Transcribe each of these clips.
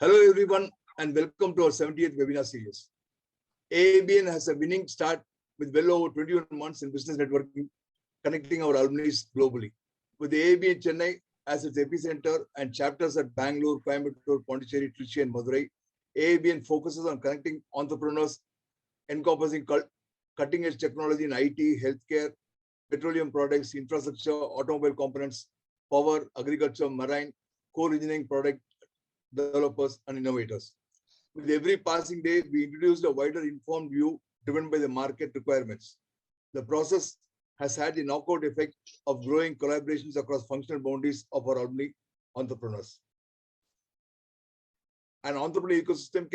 Hello everyone and welcome to our 70th webinar series. AABN has a winning start with well over 21 months in business networking, connecting our alumni globally. With the AABN Chennai as its epicenter and chapters at Bangalore, Coimbatore, Pondicherry, Trichy and Madurai, AABN focuses on connecting entrepreneurs, encompassing cutting-edge technology in IT, healthcare, petroleum products, infrastructure, automobile components, power, agriculture, marine, core engineering product developers and innovators. With every passing day, we introduced a wider informed view driven by the market requirements. The process has had the knockout effect of growing collaborations across functional boundaries of our alumni entrepreneurs. An entrepreneurial ecosystem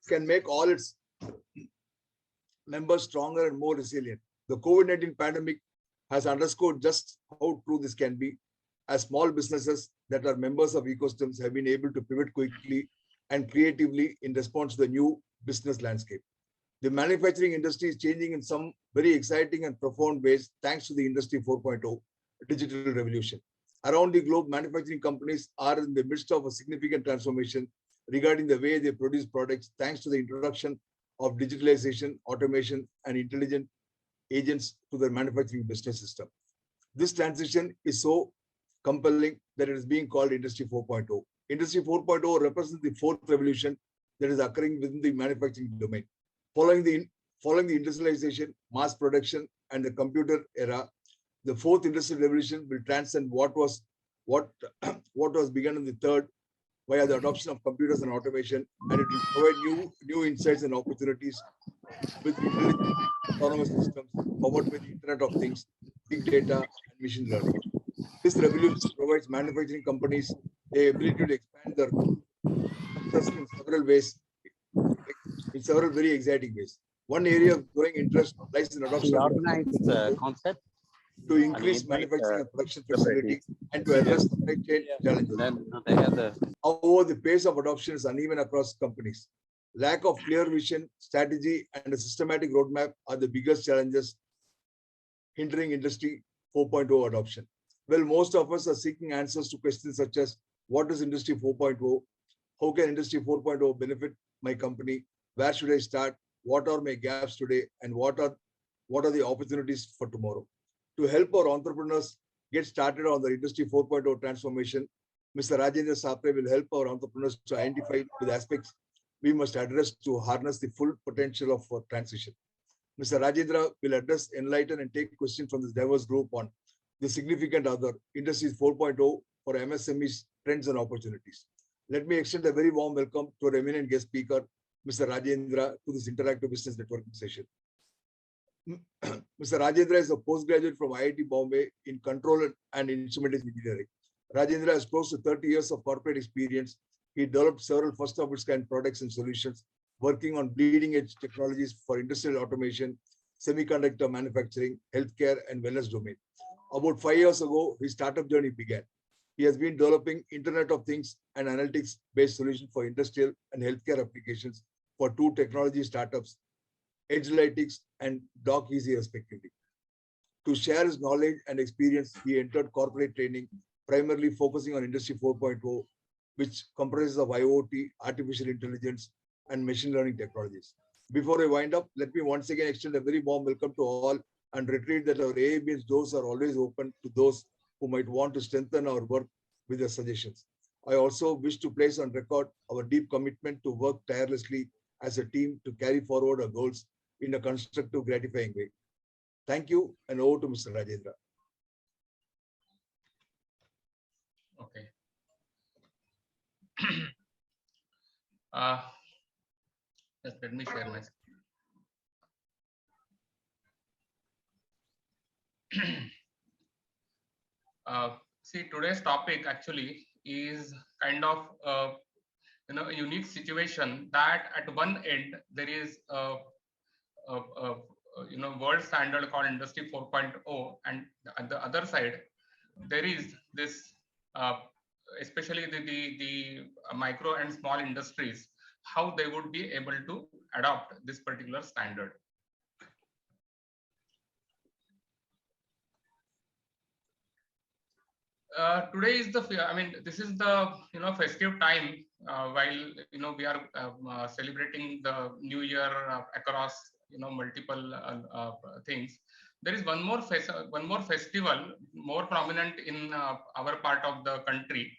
can make all its members stronger and more resilient. The COVID-19 pandemic has underscored just how true this can be, as small businesses that are members of ecosystems have been able to pivot quickly and creatively in response to the new business landscape. The manufacturing industry is changing in some very exciting and profound ways thanks to the Industry 4.0 digital revolution. Around the globe, manufacturing companies are in the midst of a significant transformation regarding the way they produce products thanks to the introduction of digitalization, automation, and intelligent agents to their manufacturing business system. This transition is so compelling that it is being called Industry 4.0. Industry 4.0 represents the fourth revolution that is occurring within the manufacturing domain. Following the industrialization, mass production, and the computer era, the fourth industrial revolution will transcend what was begun in the third via the adoption of computers and automation, and it will provide new insights and opportunities with intelligent autonomous systems powered by the Internet of Things, big data, and machine learning. This revolution provides manufacturing companies the ability to expand their success in several ways, in several very exciting ways. One area of growing interest lies in adoption of concept to increase manufacturing and production flexibility and to address supply chain challenges. However, the pace of adoption is uneven across companies. Lack of clear vision, strategy, and a systematic roadmap are the biggest challenges hindering Industry 4.0 adoption. Well, most of us are seeking answers to questions such as, what is Industry 4.0? How can Industry 4.0 benefit my company? Where should I start? What are my gaps today? And what are the opportunities for tomorrow? To help our entrepreneurs get started on the Industry 4.0 transformation, Mr. Rajendra Sapre will help our entrepreneurs to identify the aspects we must address to harness the full potential of our transition. Mr. Rajendra will address, enlighten, and take questions from this diverse group on the significant other Industries 4.0 for MSMEs, trends and opportunities. Let me extend a very warm welcome to our eminent guest speaker, Mr. Rajendra, to this interactive business networking session. Mr. Rajendra is a postgraduate from IIT Bombay in Control and Instrumentation Engineering. Rajendra has close to 30 years of corporate experience. He developed several first of its kind products and solutions, working on bleeding edge technologies for industrial automation, semiconductor manufacturing, healthcare, and wellness domain. About 5 years ago, his startup journey began. He has been developing Internet of Things and analytics-based solutions for industrial and healthcare applications for two technology startups, Edgelytics and DocEasy, respectively. To share his knowledge and experience, he entered corporate training, primarily focusing on Industry 4.0, which comprises of IoT, artificial intelligence, and machine learning technologies. Before I wind up, let me once again extend a very warm welcome to all and reiterate that our AABN's doors are always open to those who might want to strengthen our work with their suggestions. I also wish to place on record our deep commitment to work tirelessly as a team to carry forward our goals in a constructive, gratifying way. Thank you, and over to Mr. Rajendra. Okay. Just let me share my screen. See, today's topic actually is kind of a unique situation that at one end there is a world standard called Industry 4.0, and at the other side there is this especially the micro and small industries, how they would be able to adopt this particular standard. Today is this is the festive time while we are celebrating the new year across multiple things, there is one more festival more prominent in our part of the country,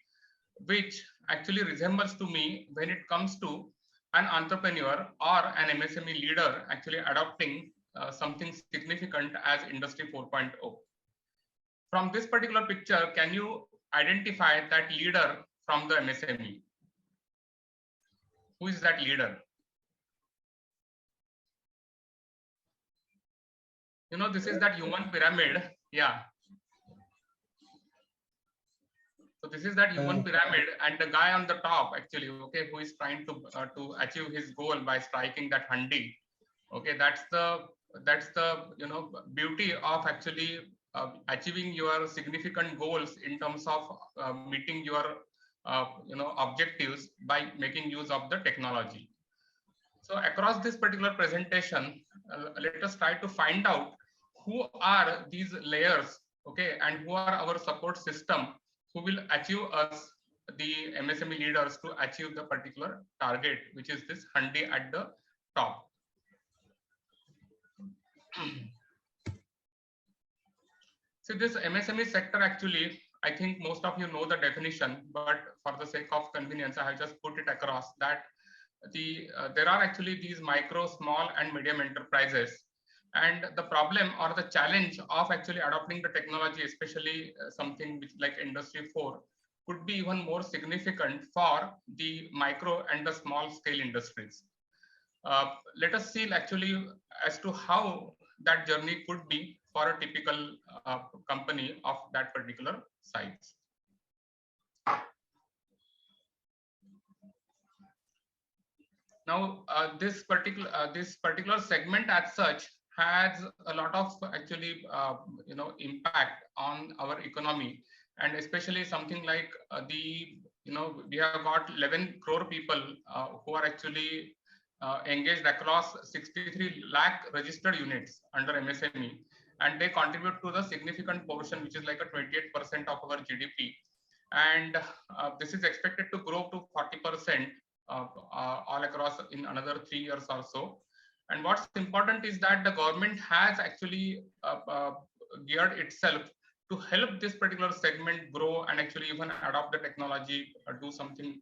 which actually resembles to me when it comes to an entrepreneur or an MSME leader actually adopting something significant as Industry 4.0. From this particular picture, can you identify that leader from the MSME? Who is that leader? This is that human pyramid. Yeah. So this is that human pyramid, and the guy on the top actually, okay, who is trying to achieve his goal by striking that handi. Okay, that's the beauty of actually achieving your significant goals in terms of meeting your objectives by making use of the technology. So across this particular presentation, let us try to find out who are these layers, okay, and who are our support system who will achieve us, the MSME leaders, to achieve the particular target, which is this handi at the top. See, this MSME sector actually, I think most of you know the definition, but for the sake of convenience, I have just put it across that there are actually these micro, small, and medium enterprises. And the problem or the challenge of actually adopting the technology, especially something which like Industry 4, could be even more significant for the micro and the small scale industries. Let us see actually as to how that journey could be for a typical company of that particular size. Now, this particular segment as such has a lot of actually impact on our economy, and especially something like we have got 11 crore people who are actually engaged across 63 lakh registered units under MSME, and they contribute to the significant portion, which is like a 28% of our GDP, and this is expected to grow to 40% all across in another 3 years or so. And what's important is that the government has actually geared itself to help this particular segment grow and actually even adopt the technology or do something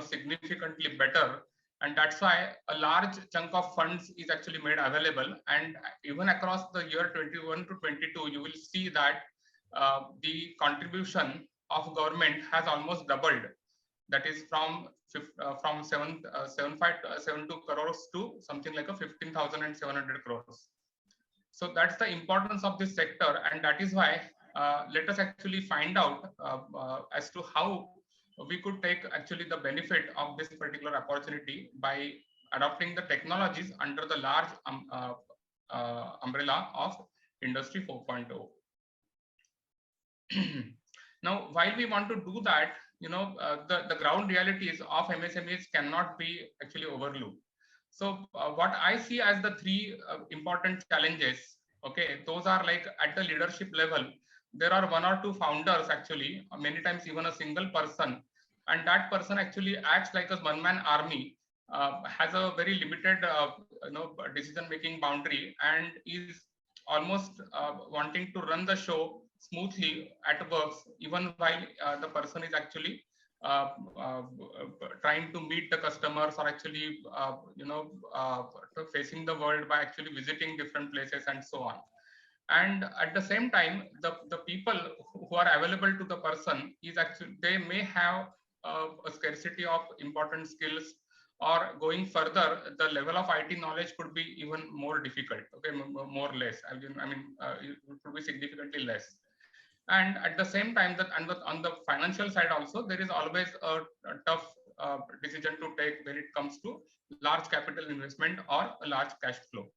significantly better. And that's why a large chunk of funds is actually made available. And even across the year 21 to 22, you will see that the contribution of government has almost doubled. That is from 7,572 crores to something like a 15,700 crores. So that's the importance of this sector, and that is why let us actually find out as to how we could take actually the benefit of this particular opportunity by adopting the technologies under the large umbrella of Industry 4.0. Now, while we want to do that, the ground realities of MSMEs cannot be actually overlooked. So what I see as the three important challenges, okay, those are like at the leadership level, there are one or two founders actually, many times even a single person, and that person actually acts like a one-man army, has a very limited decision-making boundary, and is almost wanting to run the show smoothly at works, even while the person is actually trying to meet the customers or actually facing the world by actually visiting different places and so on. And at the same time, the people who are available to the person is actually, they may have a scarcity of important skills, or going further, the level of IT knowledge could be even more difficult, okay, more or less. I mean, it could be significantly less. And at the same time, that on the financial side also, there is always a tough decision to take when it comes to large capital investment or a large cash flow.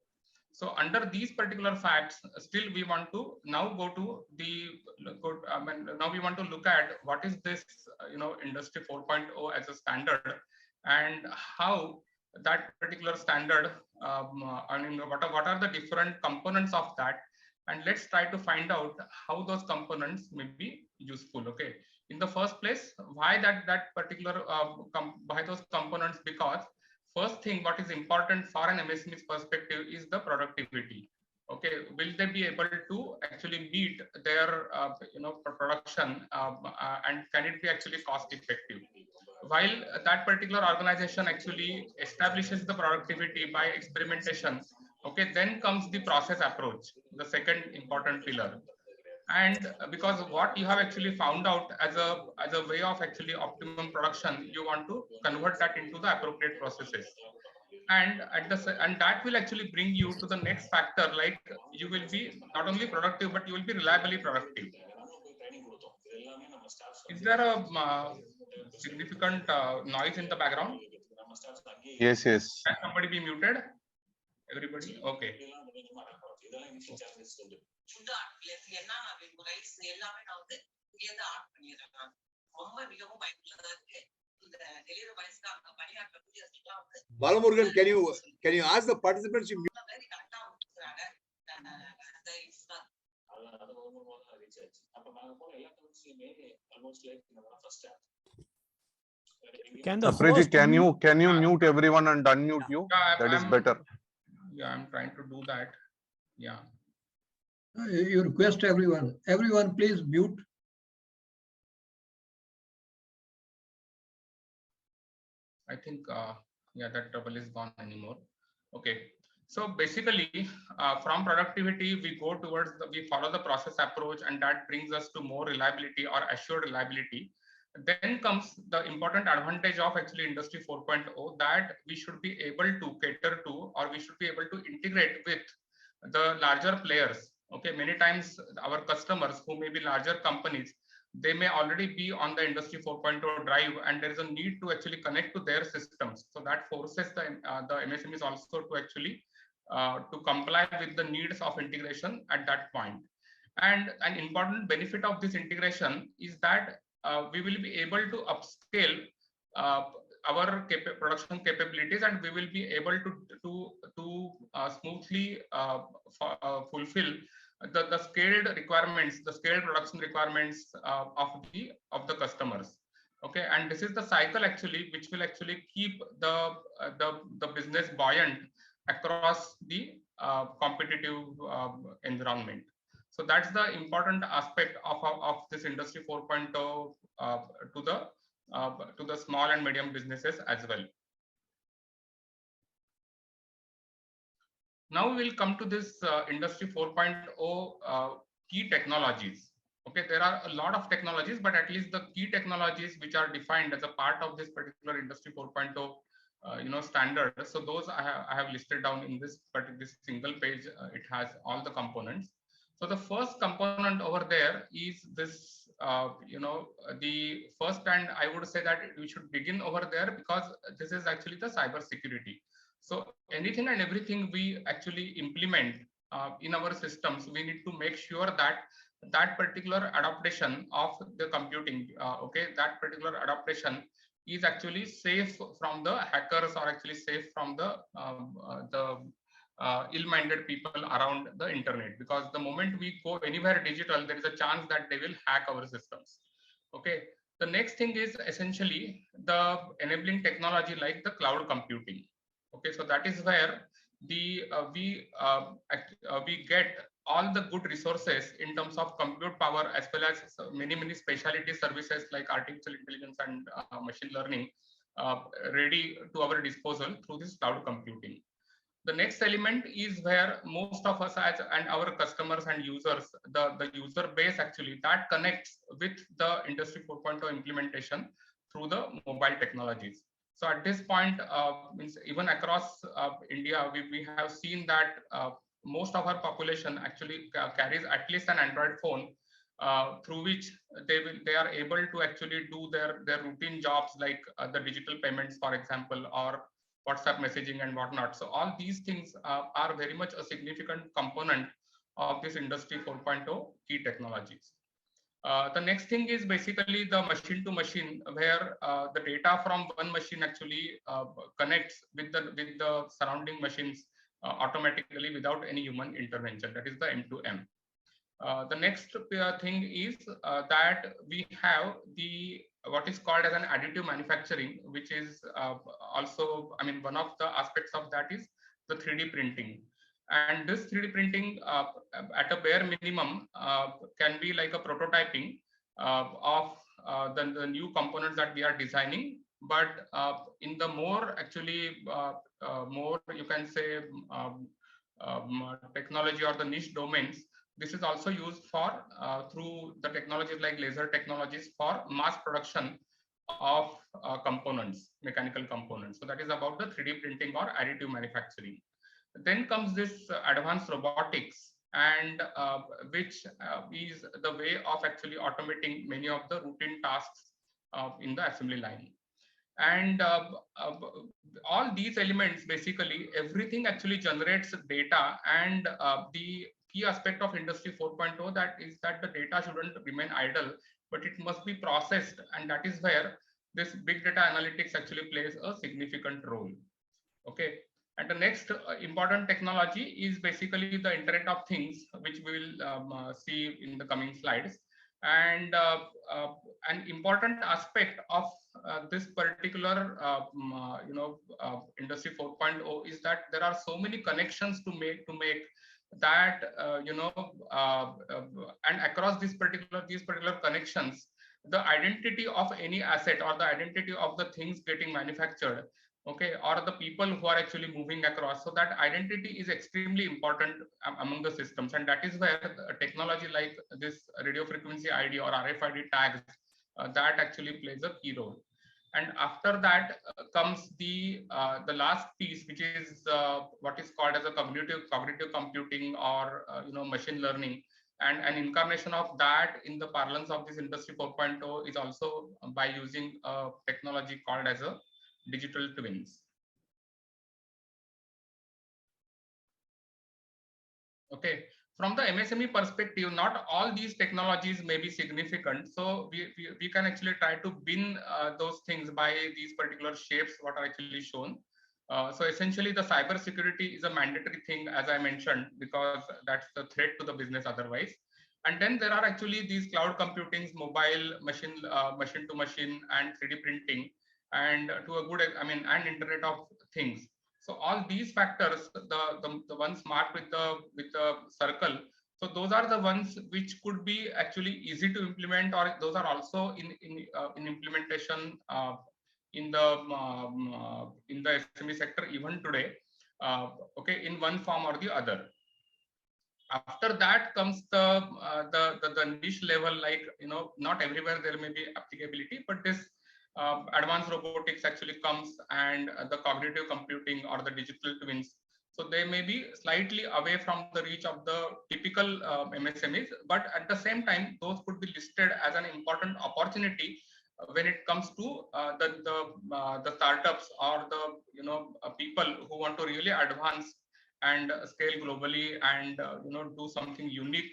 So under these particular facts, still we want to now go to now we want to look at what is this Industry 4.0 as a standard, and how that particular standard, I mean, what are the different components of that, and let's try to find out how those components may be useful. Okay, in the first place, why that particular why those components? Because first thing, what is important for an MSME's perspective is the productivity. Okay, will they be able to actually meet their production, and can it be actually cost effective? While that particular organization actually establishes the productivity by experimentation, okay, then comes the process approach, the second important pillar. And because what you have actually found out as a way of actually optimum production, you want to convert that into the appropriate processes. And and that will actually bring you to the next factor, like you will be not only productive, but you will be reliably productive. Is there a significant noise in the background? Yes, yes. Can somebody be muted? Everybody? Okay. Balamurugan, can you ask the participants to mute? Can the Sapreji, host can mute? you mute everyone and unmute you? Yeah, That is better. Yeah, I'm trying to do that. Yeah. You request everyone please mute. I think, yeah, that trouble is gone anymore. Okay. So basically, from productivity, we go towards we follow the process approach, and that brings us to more reliability or assured reliability. Then comes the important advantage of actually Industry 4.0, that we should be able to cater to, or we should be able to integrate with the larger players. Okay, many times our customers who may be larger companies, they may already be on the Industry 4.0 drive, and there is a need to actually connect to their systems. So that forces the MSMEs also to actually to comply with the needs of integration at that point. And an important benefit of this integration is that we will be able to upscale uh, our production capabilities, and we will be able to smoothly fulfill the scaled requirements, the scaled production requirements of the customers. Okay, and this is the cycle actually which will actually keep the business buoyant across the competitive environment. So that's the important aspect of this Industry 4.0 to the small and medium businesses as well. Now we will come to this Industry 4.0 key technologies. Okay, there are a lot of technologies, but at least the key technologies which are defined as a part of this particular Industry 4.0 standard. So those I have listed down in this single page. It has all the components. So the first component over there is this, the first, and I would say that we should begin over there because this is actually the cyber security. So anything and everything we actually implement in our systems, we need to make sure that that particular adaptation of the computing, that particular adaptation is actually safe from the hackers, or actually safe from the ill-minded people around the internet. Because the moment we go anywhere digital, there is a chance that they will hack our systems. Okay. The next thing is essentially the enabling technology like the cloud computing. Okay, so that is where we get all the good resources in terms of compute power, as well as many specialty services like artificial intelligence and machine learning ready to our disposal through this cloud computing. The next element is where most of us and our customers and users, the user base actually, that connects with the Industry 4.0 implementation through the mobile technologies. So at this point, means even across India, we have seen that most of our population actually carries at least an Android phone, through which they are able to actually do their routine jobs like the digital payments, for example, or WhatsApp messaging and whatnot. So all these things are very much a significant component of this Industry 4.0 key technologies. The next thing is basically the machine to machine, where the data from one machine actually connects with the surrounding machines automatically without any human intervention. That is the M2M. The next thing is that we have the what is called as an additive manufacturing, which is also, I mean, one of the aspects of that is the 3D printing. And this 3D printing at a bare minimum can be like a prototyping of the new components that we are designing. But in the more actually more, you can say, technology or the niche domains, this is also used for through the technologies like laser technologies for mass production of components, mechanical components. So that is about the 3D printing or additive manufacturing. Then comes this advanced robotics, and which is the way of actually automating many of the routine tasks in the assembly line. And all these elements, basically everything actually generates data. And the key aspect of industry 4.0 that is that the data shouldn't remain idle, but it must be processed, and that is where this big data analytics actually plays a significant role. Okay. And the next important technology is basically the Internet of Things, which we will see in the coming slides. And an important aspect of this particular industry 4.0 is that there are so many connections to make that and across these particular connections, the identity of any asset or the identity of the things getting manufactured, okay, or the people who are actually moving across, so that identity is extremely important among the systems. And that is where technology like this radio frequency ID or RFID tags that actually plays a key role. And after that comes the last piece, which is what is called as a cognitive computing, or machine learning. And an incarnation of that in the parlance of this industry 4.0 is also by using a technology called as a digital twins. Okay, from the MSME perspective, not all these technologies may be significant. So we can actually try to bin those things by these particular shapes, what are actually shown. So essentially, the cyber security is a mandatory thing, as I mentioned, because that's the threat to the business otherwise. And then there are actually these cloud computings, mobile, machine to machine, and 3D printing, and to a good, I mean, and Internet of Things. So all these factors, the ones marked with the circle, so those are the ones which could be actually easy to implement, or those are also in implementation in the SME sector even today. Okay, in one form or the other. After that comes the niche level, like not everywhere there may be applicability, but this advanced robotics actually comes, and the cognitive computing or the digital twins. So they may be slightly away from the reach of the typical MSMEs, but at the same time, those could be listed as an important opportunity when it comes to the startups or the people who want to really advance and scale globally, and do something unique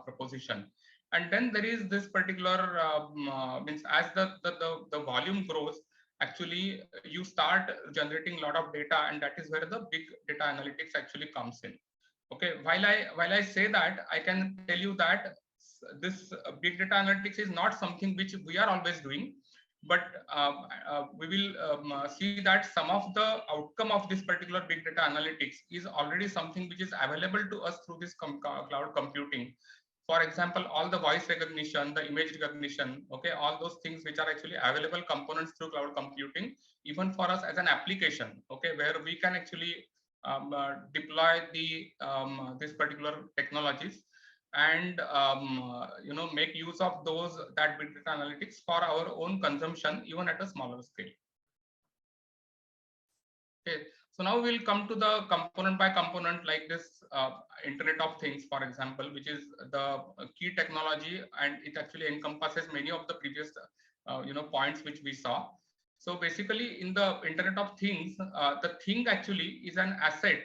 proposition. And then there is this particular means as the volume grows, actually you start generating a lot of data, and that is where the big data analytics actually comes in. Okay, while I say that, I can tell you that this big data analytics is not something which we are always doing, but we will see that some of the outcome of this particular big data analytics is already something which is available to us through this cloud computing. For example, all the voice recognition, the image recognition, okay, all those things which are actually available components through cloud computing, even for us as an application, okay, where we can actually deploy this particular technologies, and make use of those that big data analytics for our own consumption, even at a smaller scale. Okay, so now we'll come to the component by component, like this Internet of Things, for example, which is the key technology, and it actually encompasses many of the previous points which we saw. So basically, in the Internet of Things, the thing actually is an asset.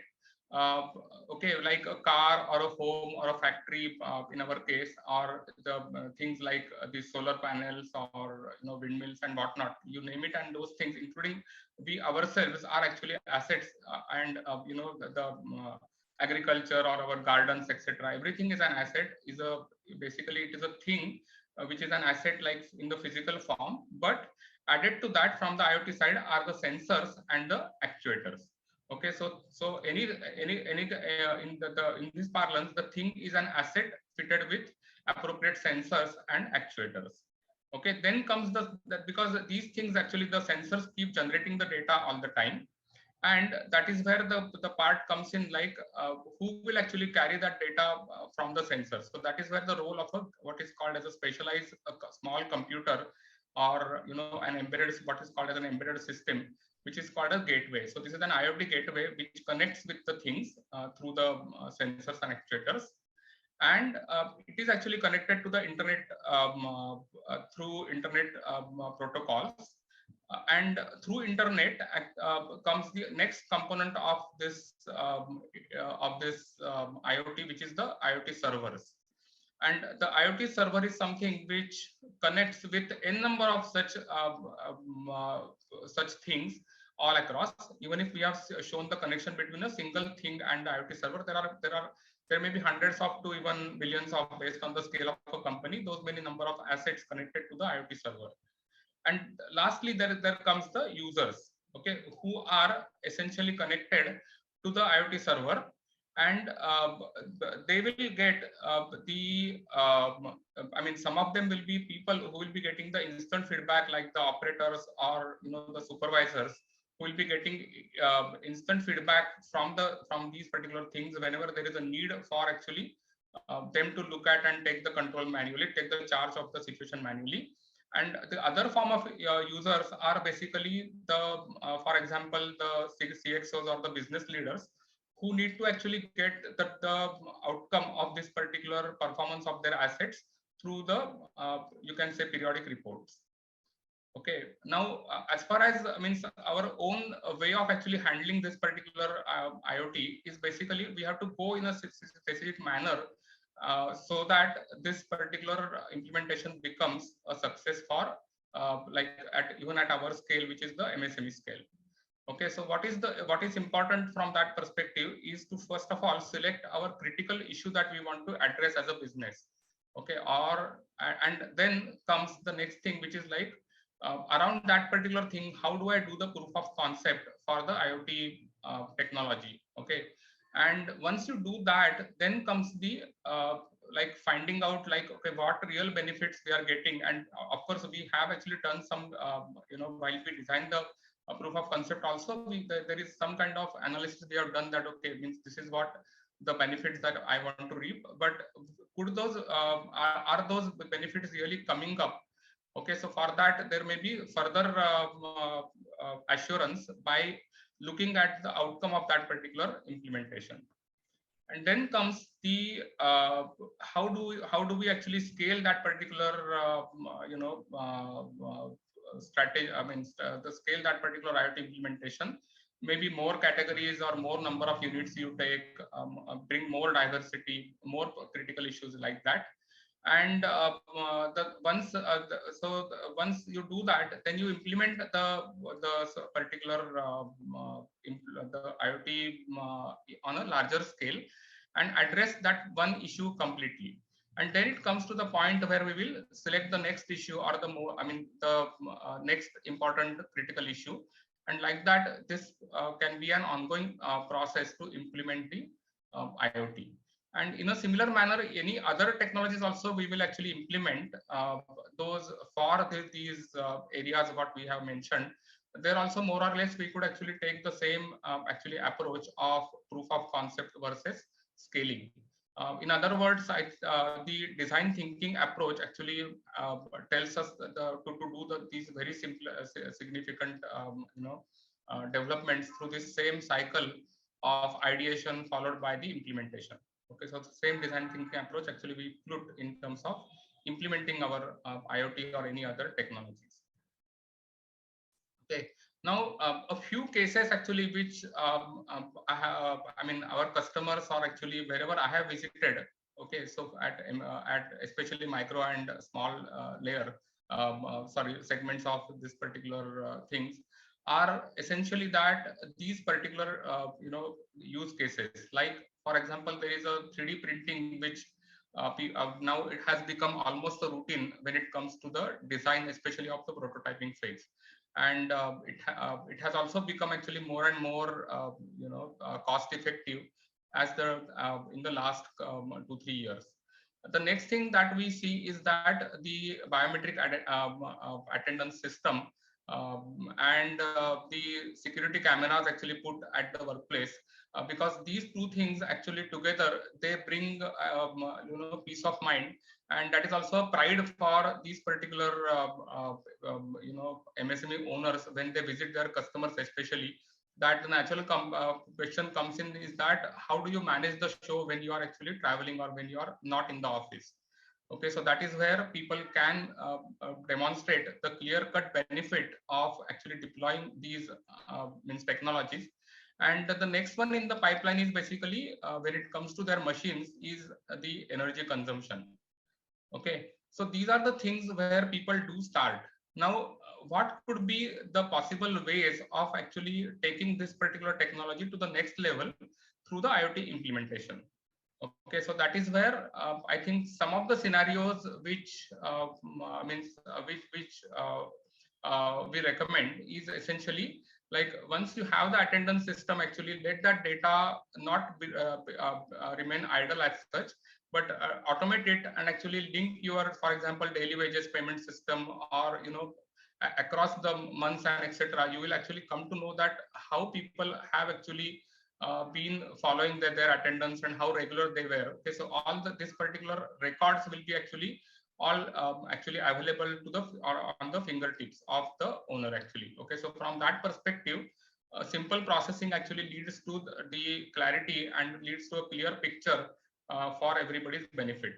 Okay, like a car or a home or a factory in our case, or the things like the solar panels or windmills and whatnot, you name it, and those things, including we ourselves, are actually assets, and agriculture or our gardens, etc. Everything is an asset. Basically it is a thing which is an asset like in the physical form, but added to that from the IoT side are the sensors and the actuators. Okay, so in this parlance, the thing is an asset fitted with appropriate sensors and actuators. Okay, then comes because these things actually the sensors keep generating the data all the time, and that is where the part comes in, like who will actually carry that data from the sensors. So that is where the role of what is called as a specialized small computer, or an embedded, what is called as an embedded system, which is called a gateway. So this is an IoT gateway which connects with the things through the sensors and actuators, and it is actually connected to the internet through internet protocols. And through internet comes the next component of this IoT, which is the IoT servers. And the IoT server is something which connects with n number of such things all across. Even if we have shown the connection between a single thing and the IoT server, there may be hundreds of to even billions of, based on the scale of a company, those many number of assets connected to the IoT server. And lastly, there comes the users, okay, who are essentially connected to the IoT server, and they will get some of them will be people who will be getting the instant feedback, like the operators or the supervisors, who will be getting instant feedback from these particular things whenever there is a need for actually them to look at and take the control manually, take the charge of the situation manually. And the other form of users are basically for example, the CXOs or the business leaders, who need to actually get the outcome of this particular performance of their assets through the you can say periodic reports. Okay, now as far as our own way of actually handling this particular IoT is basically we have to go in a specific manner so that this particular implementation becomes a success for even at our scale, which is the MSME scale. Okay, so what is important from that perspective is to first of all select our critical issue that we want to address as a business. Okay, and then comes the next thing, which is like around that particular thing, how do I do the proof of concept for the IoT technology? Okay, and once you do that, then comes the like finding out like, okay, what real benefits we are getting. And of course we have actually done some while we design the proof of concept also, there is some kind of analysis we have done, that okay, means this is what the benefits that I want to reap, but could those are those benefits really coming up? Okay, so for that there may be further assurance by looking at the outcome of that particular implementation. And then comes the how do we actually scale that particular strategy? The scale that particular IoT implementation. Maybe more categories or more number of units you take, bring more diversity, more critical issues like that. And once you do that, then you implement the particular the IoT on a larger scale and address that one issue completely. And then it comes to the point where we will select the next issue or the next important critical issue. And like that, this can be an ongoing process to implement the IoT. And in a similar manner, any other technologies also we will actually implement those for these areas what we have mentioned. There also more or less we could actually take the same actually approach of proof of concept versus scaling. In other words, the design thinking approach actually tells us to do these very simple, significant developments through this same cycle of ideation followed by the implementation. Okay, so the same design thinking approach actually we put in terms of implementing our IoT or any other technologies. Okay, now a few cases actually which our customers are actually wherever I have visited. Okay, so at especially micro and small layer segments of this particular things are essentially that these particular use cases, like For example, there is a 3D printing, which now it has become almost a routine when it comes to the design, especially of the prototyping phase. And it has also become actually more and more cost effective as the in the last 2-3 years. The next thing that we see is that the biometric attendance system and the security cameras actually put at the workplace, because these two things actually together, they bring peace of mind, and that is also a pride for these particular MSME owners when they visit their customers, especially. That the natural question comes in is that how do you manage the show when you are actually traveling or when you are not in the office? Okay, so that is where people can demonstrate the clear-cut benefit of actually deploying these means technologies. And the next one in the pipeline is basically when it comes to their machines is the energy consumption. Okay, so these are the things where people do start. Now, what could be the possible ways of actually taking this particular technology to the next level through the IoT implementation? Okay, so that is where I think some of the scenarios which we recommend is essentially like, once you have the attendance system, actually let that data not remain idle as such, but automate it and actually link your, for example, daily wages payment system, or across the months and etc. You will actually come to know that how people have actually been following their attendance and how regular they were. Okay, so all this particular records will be actually all actually available to the or on the fingertips of the owner actually. Okay, so from that perspective, simple processing actually leads to the clarity and leads to a clear picture for everybody's benefit.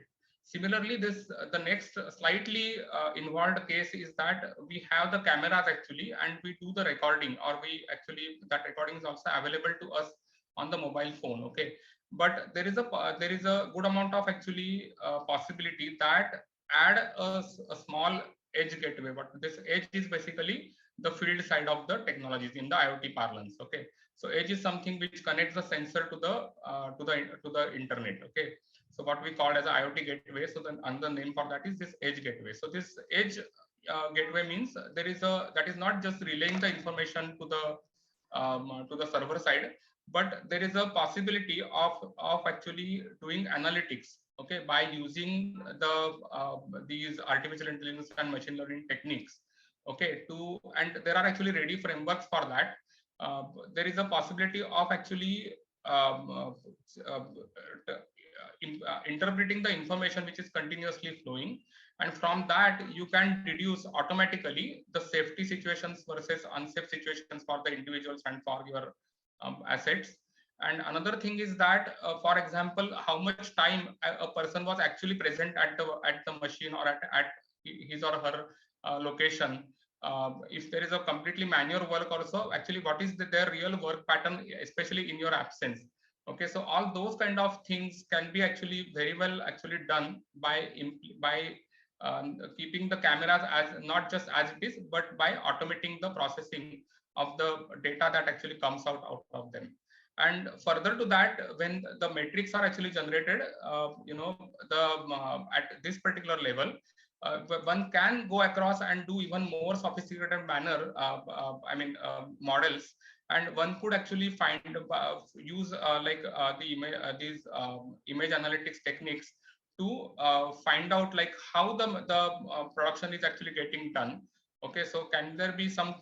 Similarly, the next slightly involved case is that we have the cameras actually, and we do the recording, or we actually, that recording is also available to us on the mobile phone. Okay, but there is a good amount of actually possibility that add a small edge gateway. But this edge is basically the field side of the technologies in the IoT parlance. Okay, so edge is something which connects the sensor to the internet. Okay, so what we call as a IoT gateway. So then another name for that is this edge gateway. So this edge gateway means that is not just relaying the information to the server side, but there is a possibility of actually doing analytics, okay, by using these artificial intelligence and machine learning techniques, okay, and there are actually ready frameworks for that. There is a possibility of actually interpreting the information which is continuously flowing, and from that you can deduce automatically the safety situations versus unsafe situations for the individuals and for your assets. And another thing is that, for example, how much time a person was actually present at the machine or at his or her location. If there is a completely manual work also, actually what is their real work pattern, especially in your absence. Okay, so all those kind of things can be actually very well actually done by keeping the cameras as not just as it is, but by automating the processing of the data that actually comes out of them. And further to that, when the metrics are actually generated, at this particular level, one can go across and do even more sophisticated manner, models, and one could actually use these image analytics techniques to find out like how the production is actually getting done. Okay, so can there be some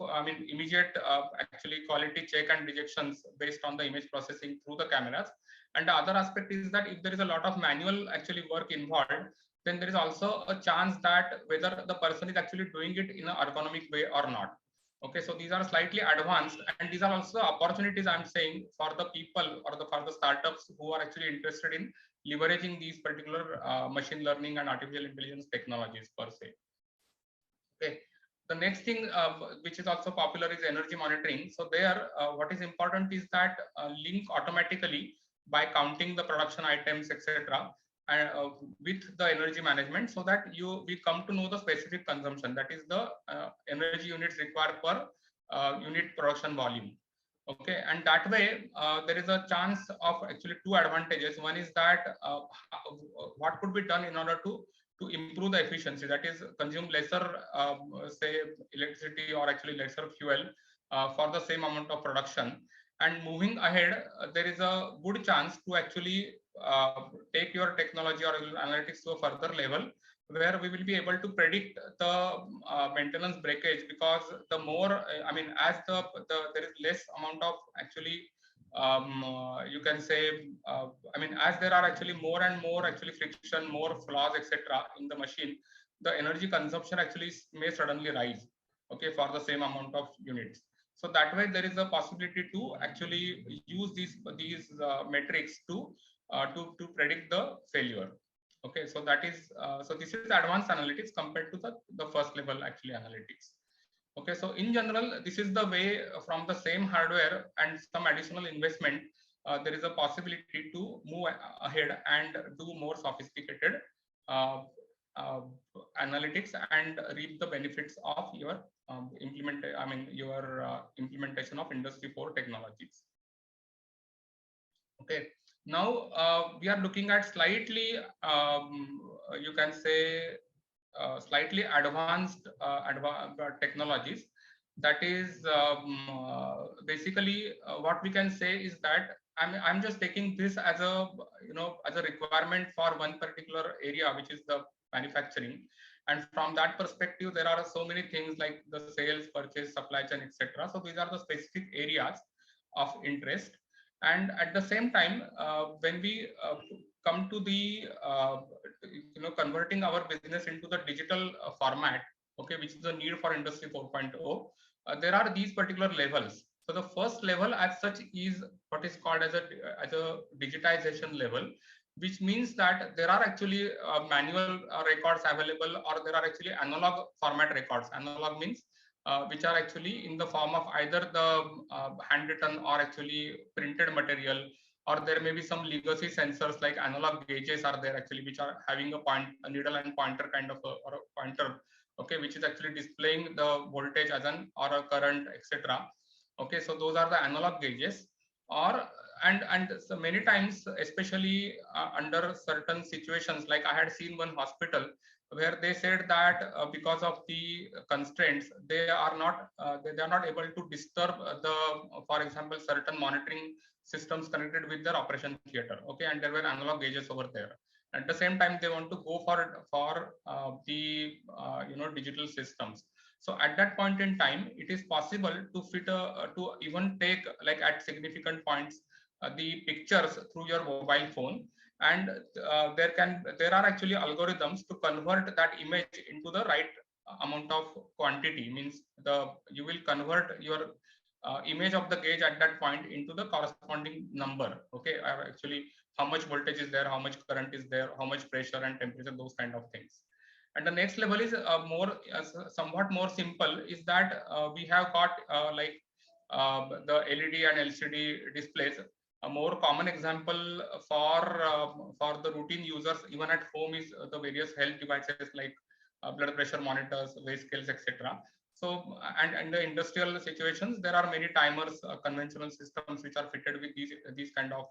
immediate actually quality check and rejections based on the image processing through the cameras? And the other aspect is that if there is a lot of manual actually work involved, then there is also a chance that whether the person is actually doing it in an ergonomic way or not. Okay, so these are slightly advanced, and these are also opportunities I'm saying for the people or for the startups who are actually interested in leveraging these particular machine learning and artificial intelligence technologies per se. Okay. The next thing which is also popular is energy monitoring. So there, what is important is that link automatically by counting the production items, etc., with the energy management, so that we come to know the specific consumption, that is the energy units required per unit production volume. Okay, and that way there is a chance of actually two advantages. One is that what could be done in order to improve the efficiency, that is consume lesser say electricity or actually lesser fuel for the same amount of production. And moving ahead, there is a good chance to actually take your technology or analytics to a further level, where we will be able to predict the maintenance breakage, because the more I mean, as there is less amount of actually you can say I mean, as there are actually more and more actually friction, more flaws, etc. in the machine, the energy consumption actually may suddenly rise, okay, for the same amount of units. So that way there is a possibility to actually use these metrics to predict the failure. Okay, so that is so this is advanced analytics compared to the first level actually analytics. Okay, so in general, this is the way from the same hardware and some additional investment, there is a possibility to move ahead and do more sophisticated uh, uh, analytics and reap the benefits of your implementation of Industry 4 technologies. Okay, now we are looking at slightly, you can say, slightly advanced technologies. That is basically what we can say is that I'm just taking this as a as a requirement for one particular area, which is the manufacturing. And from that perspective, there are so many things like the sales, purchase, supply chain, etc. So these are the specific areas of interest. And at the same time, when we come to the converting our business into the digital format, okay, which is the need for Industry 4.0, there are these particular levels. So the first level as such is what is called as a digitization level, which means that there are actually manual records available, or there are actually analog format records. Analog means which are actually in the form of either the handwritten or actually printed material, or there may be some legacy sensors like analog gauges are there actually, which are having a needle and pointer kind of or a pointer, okay, which is actually displaying the voltage as an or a current, etc. Okay, so those are the analog gauges. Or and so many times, especially under certain situations, like I had seen one hospital where they said that because of the constraints, they are not able to disturb for example, certain monitoring systems connected with their operation theater. Okay, and there were analog gauges over there. At the same time, they want to go for the digital systems. So at that point in time, it is possible to fit to even take, like at significant points, the pictures through your mobile phone. And there are actually algorithms to convert that image into the right amount of quantity. Means you will convert your image of the gauge at that point into the corresponding number. Okay, or actually how much voltage is there, how much current is there, how much pressure and temperature, those kind of things. And the next level is somewhat more simple, is that we have got the LED and LCD displays. A more common example for the routine users even at home is the various health devices like blood pressure monitors, weight scales, etc. So and in the industrial situations, there are many timers, conventional systems which are fitted with these kind of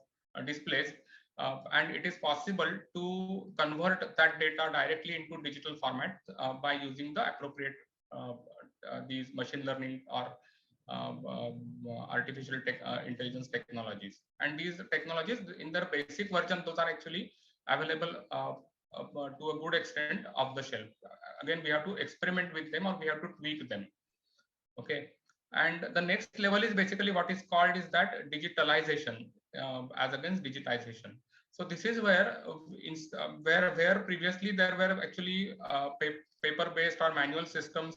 displays. And it is possible to convert that data directly into digital format by using the appropriate these machine learning or artificial intelligence technologies. And these technologies in their basic version, those are actually available to a good extent off the shelf. Again, we have to experiment with them, or we have to tweak them. Okay, and the next level is basically what is called is that digitalization as against digitization. So this is where where previously there were actually paper-based or manual systems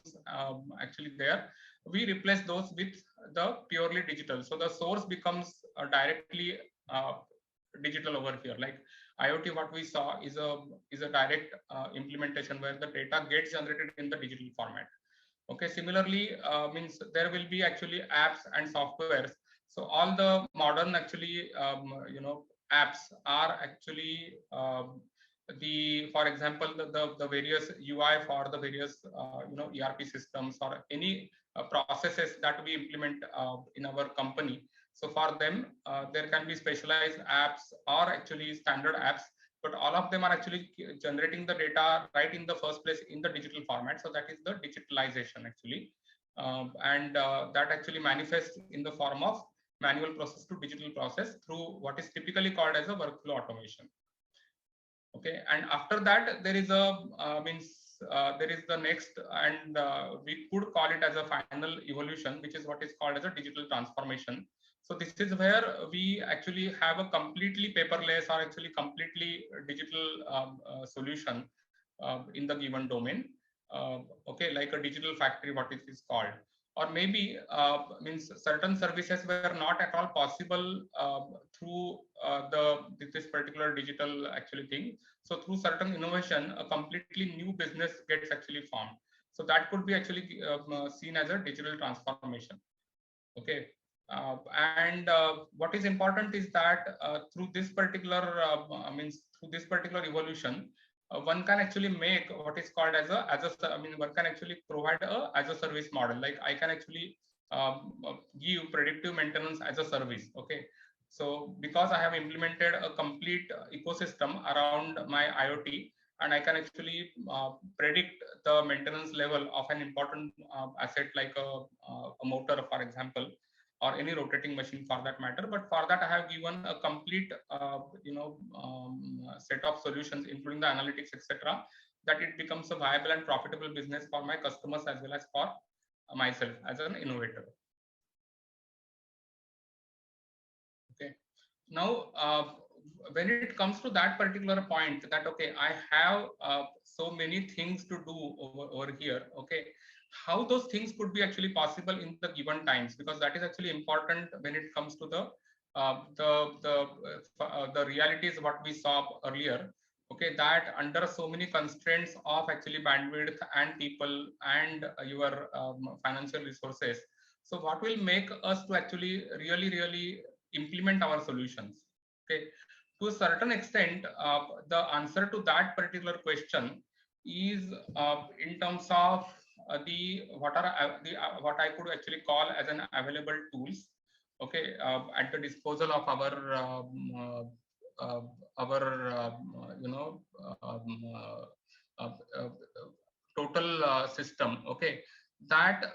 actually there. We replace those with the purely digital. So the source becomes directly digital over here. Like IoT, what we saw is a direct implementation where the data gets generated in the digital format. Okay, similarly, means there will be actually apps and softwares. So all the modern actually apps are actually for example, the various UI for the various ERP systems or any processes that we implement in our company. So for them, there can be specialized apps or actually standard apps, but all of them are actually generating the data right in the first place in the digital format. So that is the digitalization actually. And that actually manifests in the form of manual process to digital process through what is typically called as a workflow automation. Okay, and after that there is a there is the next, and we could call it as a final evolution, which is what is called as a digital transformation. So this is where we actually have a completely paperless or actually completely digital solution in the given domain. Okay, like a digital factory, what it is called. Or maybe certain services were not at all possible through this particular digital actually thing. So through certain innovation, a completely new business gets actually formed. So that could be actually seen as a digital transformation. Okay, and what is important is that through this particular through this particular evolution, one can actually make what is called as a one can actually provide a as a service model. Like I can actually give predictive maintenance as a service. Okay, so because I have implemented a complete ecosystem around my IoT, and I can actually predict the maintenance level of an important asset like a motor, for example, or any rotating machine for that matter. But for that, I have given a complete set of solutions, including the analytics, etc., that it becomes a viable and profitable business for my customers as well as for myself as an innovator. Okay, now when it comes to that particular point, that okay, I have so many things to do over here. Okay, how those things could be actually possible in the given times, because that is actually important when it comes to the realities what we saw earlier. Okay, that under so many constraints of actually bandwidth and people and your financial resources, so what will make us to actually really implement our solutions? Okay, to a certain extent, the answer to that particular question is in terms of what I could actually call as an available tools. Okay, at the disposal of our total system. Okay, that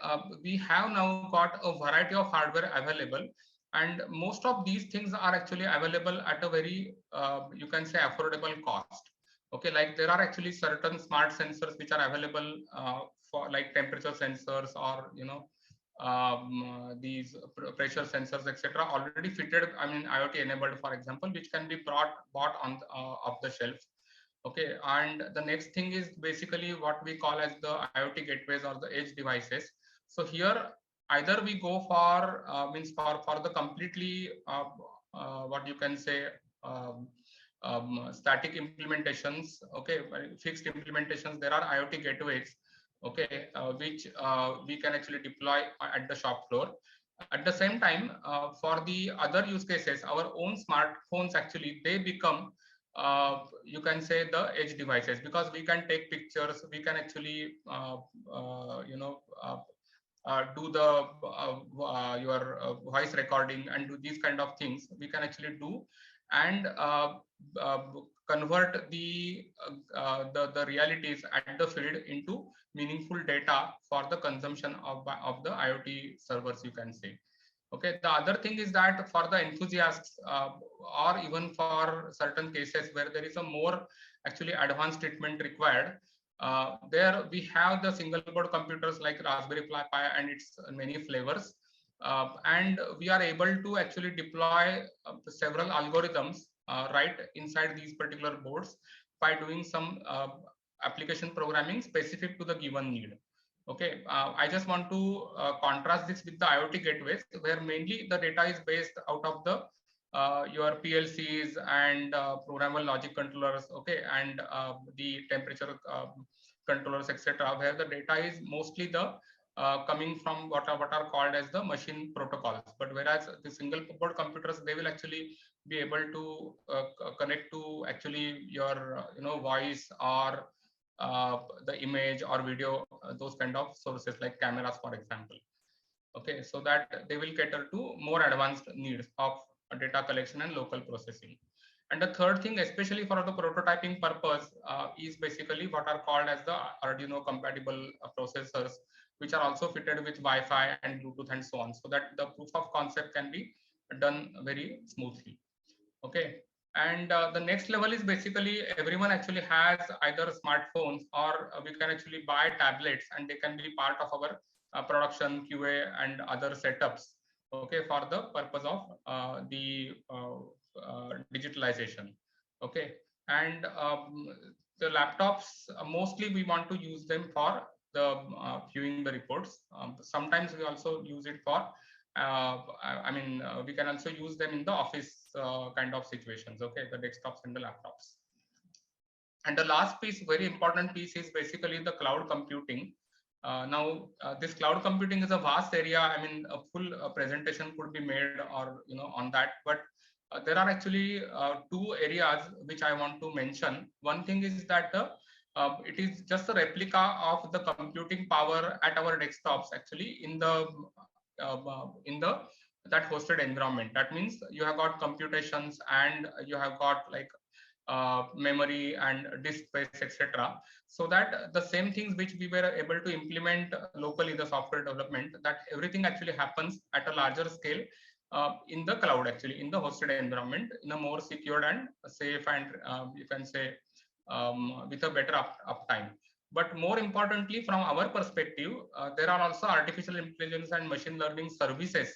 we have now got a variety of hardware available, and most of these things are actually available at a very you can say affordable cost. Okay, like there are actually certain smart sensors which are available for like temperature sensors, or these pressure sensors, etc., already fitted, IoT enabled, for example, which can be bought on off the shelf. Okay, and the next thing is basically what we call as the IoT gateways or the edge devices. So here either we go for for the completely what you can say static implementations. Okay, fixed implementations. There are IoT gateways. Okay, which we can actually deploy at the shop floor. At the same time, for the other use cases, our own smartphones actually they become you can say the edge devices, because we can take pictures, we can actually do the your voice recording and do these kind of things. We can actually do and convert the realities at the field into meaningful data for the consumption of the IoT servers, you can say. Okay, the other thing is that for the enthusiasts or even for certain cases where there is a more actually advanced treatment required, there we have the single board computers like Raspberry Pi and its many flavors, and we are able to actually deploy several algorithms right inside these particular boards by doing some application programming specific to the given need. Okay, I just want to contrast this with the IoT gateways, where mainly the data is based out of the your PLCs and programmable logic controllers. Okay, and the temperature controllers, etc., where the data is mostly the coming from what are called as the machine protocols. But whereas the single board computers, they will actually be able to connect to actually your voice or the image or video, those kind of sources like cameras, for example. Okay, so that they will cater to more advanced needs of data collection and local processing. And the third thing, especially for the prototyping purpose, is basically what are called as the Arduino compatible processors, which are also fitted with Wi-Fi and Bluetooth and so on, so that the proof of concept can be done very smoothly. Okay, and the next level is basically everyone actually has either smartphones or we can actually buy tablets, and they can be part of our production QA and other setups. Okay, for the purpose of the digitalization. Okay, and the laptops, mostly we want to use them for the viewing the reports. Sometimes we also use it for we can also use them in the office kind of situations. Okay, the desktops and the laptops. And the last piece, very important piece, is basically the cloud computing. Now, this cloud computing is a vast area. I mean, a full presentation could be made, or on that. But there are actually two areas which I want to mention. One thing is that it is just a replica of the computing power at our desktops, actually in the that hosted environment. That means you have got computations and you have got like memory and disk space, etc. So that the same things which we were able to implement locally, the software development, that everything actually happens at a larger scale in the cloud, actually in the hosted environment, in a more secured and safe and you can say with a better uptime. But more importantly, from our perspective, there are also artificial intelligence and machine learning services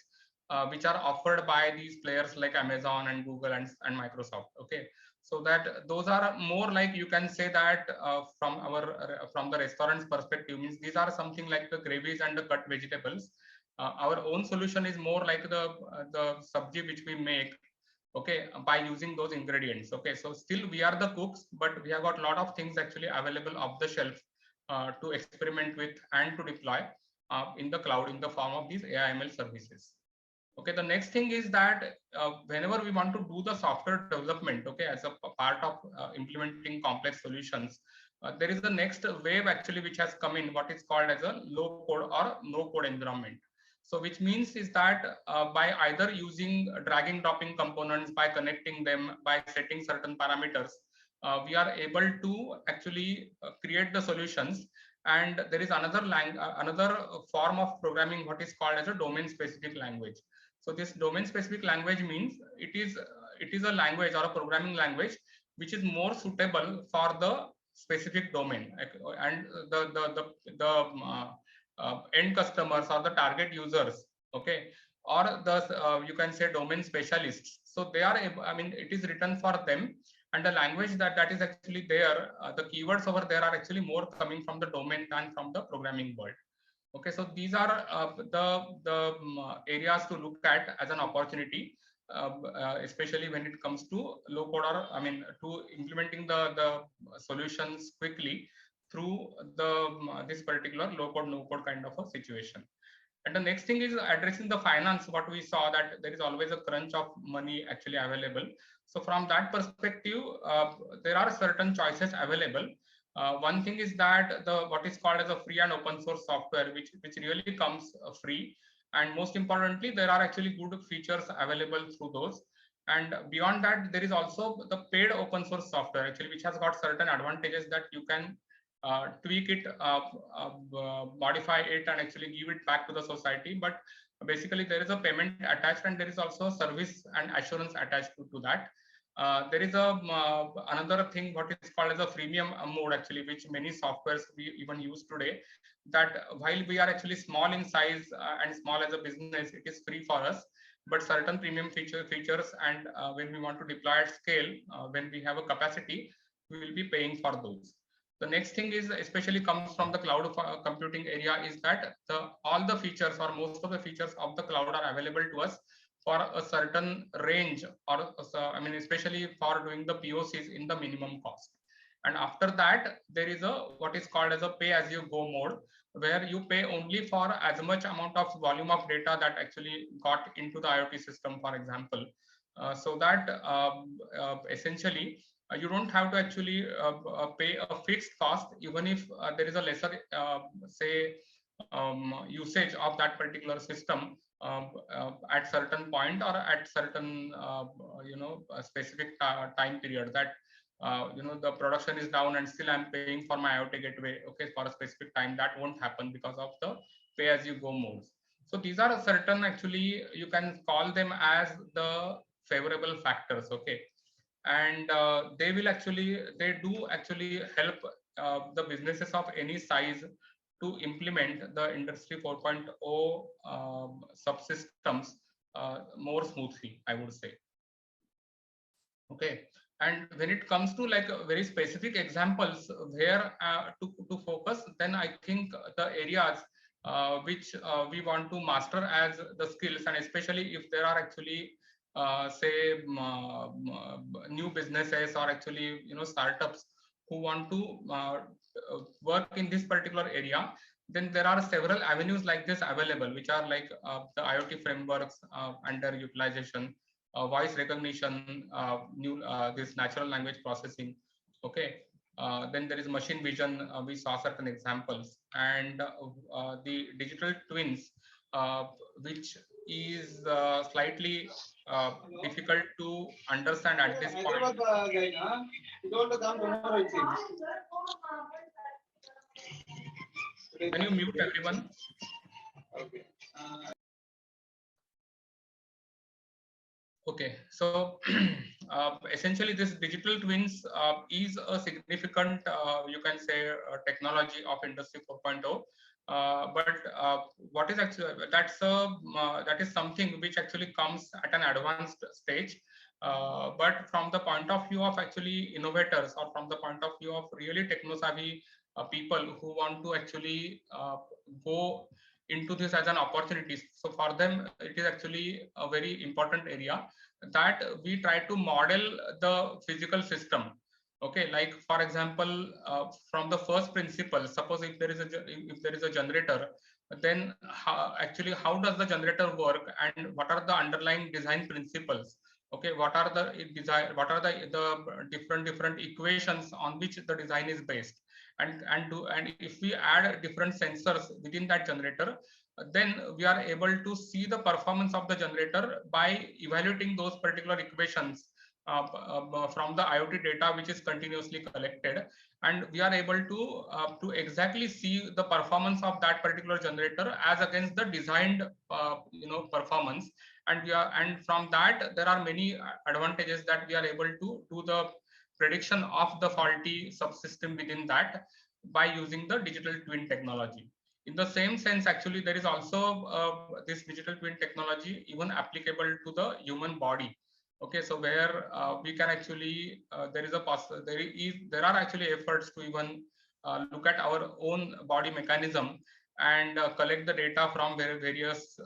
which are offered by these players like Amazon and Google and Microsoft. Okay, so that those are more like, you can say that from the restaurant's perspective, means these are something like the gravies and the cut vegetables. Our own solution is more like the sabji which we make, okay, by using those ingredients. Okay, so still we are the cooks, but we have got a lot of things actually available off the shelf to experiment with and to deploy in the cloud in the form of these AI/ML services. Okay, the next thing is that whenever we want to do the software development, okay, as a part of implementing complex solutions, there is the next wave actually which has come in, what is called as a low code or no code environment. So which means is that by either using dragging dropping components, by connecting them, by setting certain parameters, we are able to actually create the solutions. And there is another form of programming, what is called as a domain specific language. So this domain specific language means it is a language or a programming language which is more suitable for the specific domain, and the end customers or the target users, okay, or the you can say domain specialists. So they are able, I mean, it is written for them, and the language that is actually there, the keywords over there are actually more coming from the domain than from the programming world. Okay, so these are the areas to look at as an opportunity, especially when it comes to low code, or I mean to implementing the solutions quickly through the this particular low code no code kind of a situation. And the next thing is addressing the finance. What we saw, that there is always a crunch of money actually available. So from that perspective, there are certain choices available. One thing is that the what is called as a free and open source software, which really comes free, and most importantly, there are actually good features available through those. And beyond that, there is also the paid open source software, actually, which has got certain advantages that you can tweak it, modify it, and actually give it back to the society. But basically, there is a payment attached, and there is also a service and assurance attached to that. There is another thing, what is called as a freemium mode, actually, which many softwares we even use today. That while we are actually small in size and small as a business, it is free for us. But certain premium features, and when we want to deploy at scale, when we have a capacity, we will be paying for those. The next thing is, especially comes from the cloud computing area, is that all the features or most of the features of the cloud are available to us for a certain range, or I mean, especially for doing the POCs in the minimum cost. And after that, there is a what is called as a pay as you go mode, where you pay only for as much amount of volume of data that actually got into the IoT system, for example, so that essentially you don't have to actually pay a fixed cost, even if there is a lesser say usage of that particular system at certain point or at certain a specific time period that the production is down and still I'm paying for my IoT gateway, okay, for a specific time. That won't happen because of the pay as you go modes. So these are certain, actually you can call them as the favorable factors, okay, and they do actually help the businesses of any size to implement the industry 4.0 subsystems more smoothly, I would say. Okay, and when it comes to like very specific examples where to focus, then I think the areas which we want to master as the skills, and especially if there are actually say new businesses or actually startups who want to work in this particular area, then there are several avenues like this available, which are like the IoT frameworks under utilization, voice recognition, this natural language processing. Okay, then there is machine vision. We saw certain examples, and the digital twins, which is slightly difficult to understand at this point. Can you mute everyone? Okay, so essentially this digital twins is a significant, you can say, technology of Industry 4.0. But what is actually, that is something which actually comes at an advanced stage. But from the point of view of actually innovators, or from the point of view of really techno-savvy people who want to actually go into this as an opportunity. So for them, it is actually a very important area that we try to model the physical system. Okay, like for example, from the first principle, suppose if there is a generator, then how does the generator work, and what are the underlying design principles? Okay, what are the different equations on which the design is based, and if we add different sensors within that generator, then we are able to see the performance of the generator by evaluating those particular equations from the IoT data which is continuously collected, and we are able to exactly see the performance of that particular generator as against the designed performance, and from that there are many advantages that we are able to do the prediction of the faulty subsystem within that by using the digital twin technology. In the same sense, actually, there is also this digital twin technology even applicable to the human body. Okay, so where we can actually there are actually efforts to even look at our own body mechanism and collect the data from various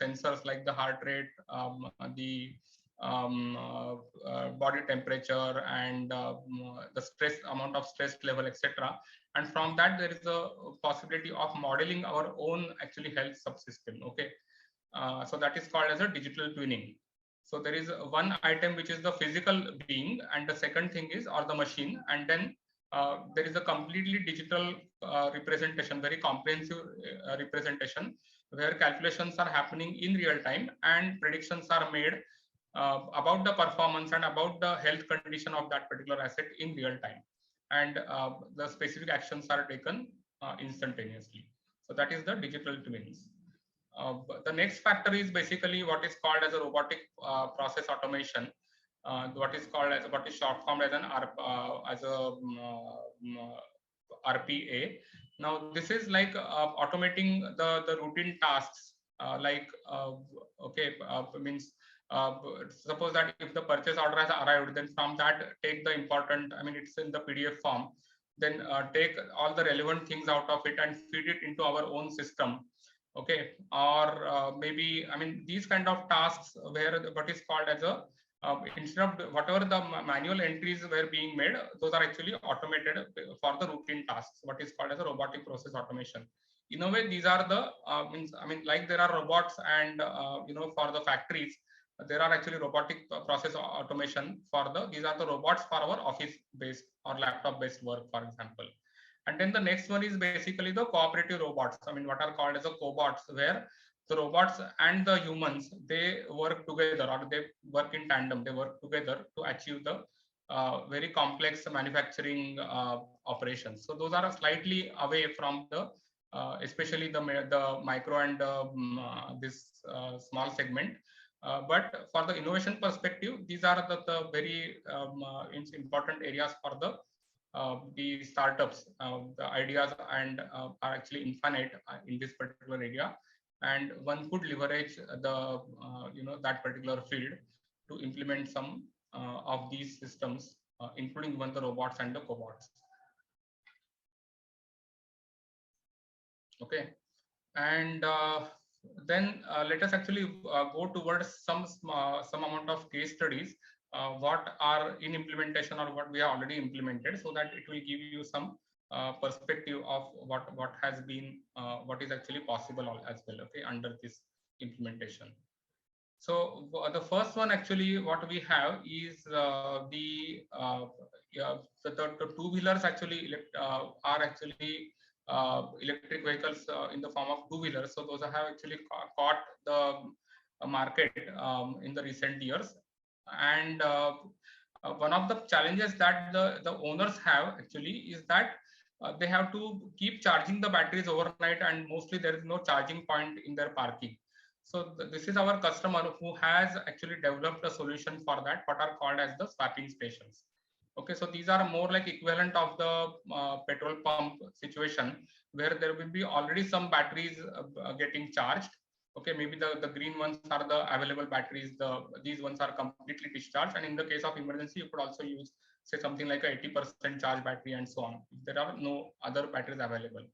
sensors like the heart rate, the body temperature, and the amount of stress level, etc. And from that, there is a possibility of modeling our own actually health subsystem. Okay, so that is called as a digital twinning. So there is one item which is the physical being, and the second thing is or the machine, and then there is a completely digital representation, very comprehensive representation, where calculations are happening in real time and predictions are made about the performance and about the health condition of that particular asset in real time, and the specific actions are taken instantaneously. So that is the digital twins. The next factor is basically what is called as a robotic process automation, what is short formed as an RPA. Now this is like automating the routine tasks, means suppose that if the purchase order has arrived, then from that take the important, it's in the PDF form, then take all the relevant things out of it and feed it into our own system. Okay, or maybe these kind of tasks where what is called as a instead of whatever the manual entries were being made, those are actually automated for the routine tasks, what is called as a robotic process automation. In a way, these are the like there are robots and for the factories, there are actually robotic process automation for the, these are the robots for our office based or laptop based work, for example. And then the next one is basically the cooperative robots. What are called as a cobots, where the robots and the humans, they work together or they work in tandem. They work together to achieve the very complex manufacturing operations. So those are slightly away from the especially the micro and this small segment. But for the innovation perspective, these are the very important areas for the startups. The ideas and are actually infinite in this particular area, and one could leverage the that particular field to implement some of these systems, including even the robots and the cobots. Okay, and then let us actually go towards some amount of case studies, what are in implementation or what we have already implemented, so that it will give you some perspective of what has been what is actually possible as well, okay, under this implementation. So the first one actually what we have is the two-wheelers actually are actually electric vehicles in the form of two-wheelers. So those have actually caught the market in the recent years. And one of the challenges that the owners have actually is that they have to keep charging the batteries overnight, and mostly there is no charging point in their parking. So this is our customer who has actually developed a solution for that, what are called as the swapping stations. Okay, so these are more like equivalent of the petrol pump situation, where there will be already some batteries getting charged. Okay, maybe the green ones are the available batteries. These ones are completely discharged, and in the case of emergency, you could also use say something like a 80% charge battery and so on. There are no other batteries available.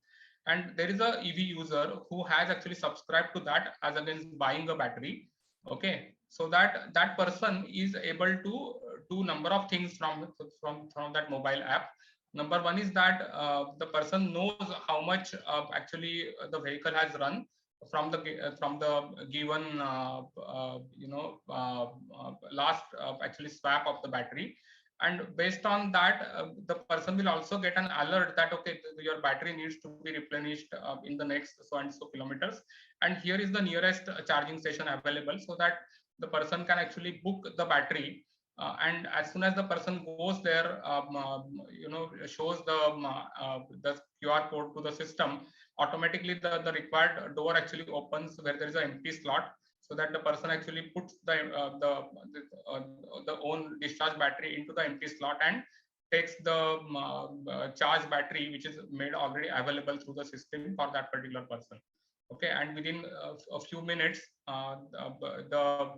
And there is a EV user who has actually subscribed to that as against buying a battery. Okay, so that person is able to do number of things from that mobile app. Number one is that the person knows how much actually the vehicle has run from the given last actually swap of the battery. And based on that, the person will also get an alert that, okay, your battery needs to be replenished in the next so and so kilometers. And here is the nearest charging station available, so that the person can actually book the battery. And as soon as the person goes there, shows the QR code to the system, automatically the required door actually opens where there is an empty slot, so that the person actually puts the own discharge battery into the empty slot and takes the charge battery, which is made already available through the system for that particular person. Okay, and within a few minutes, the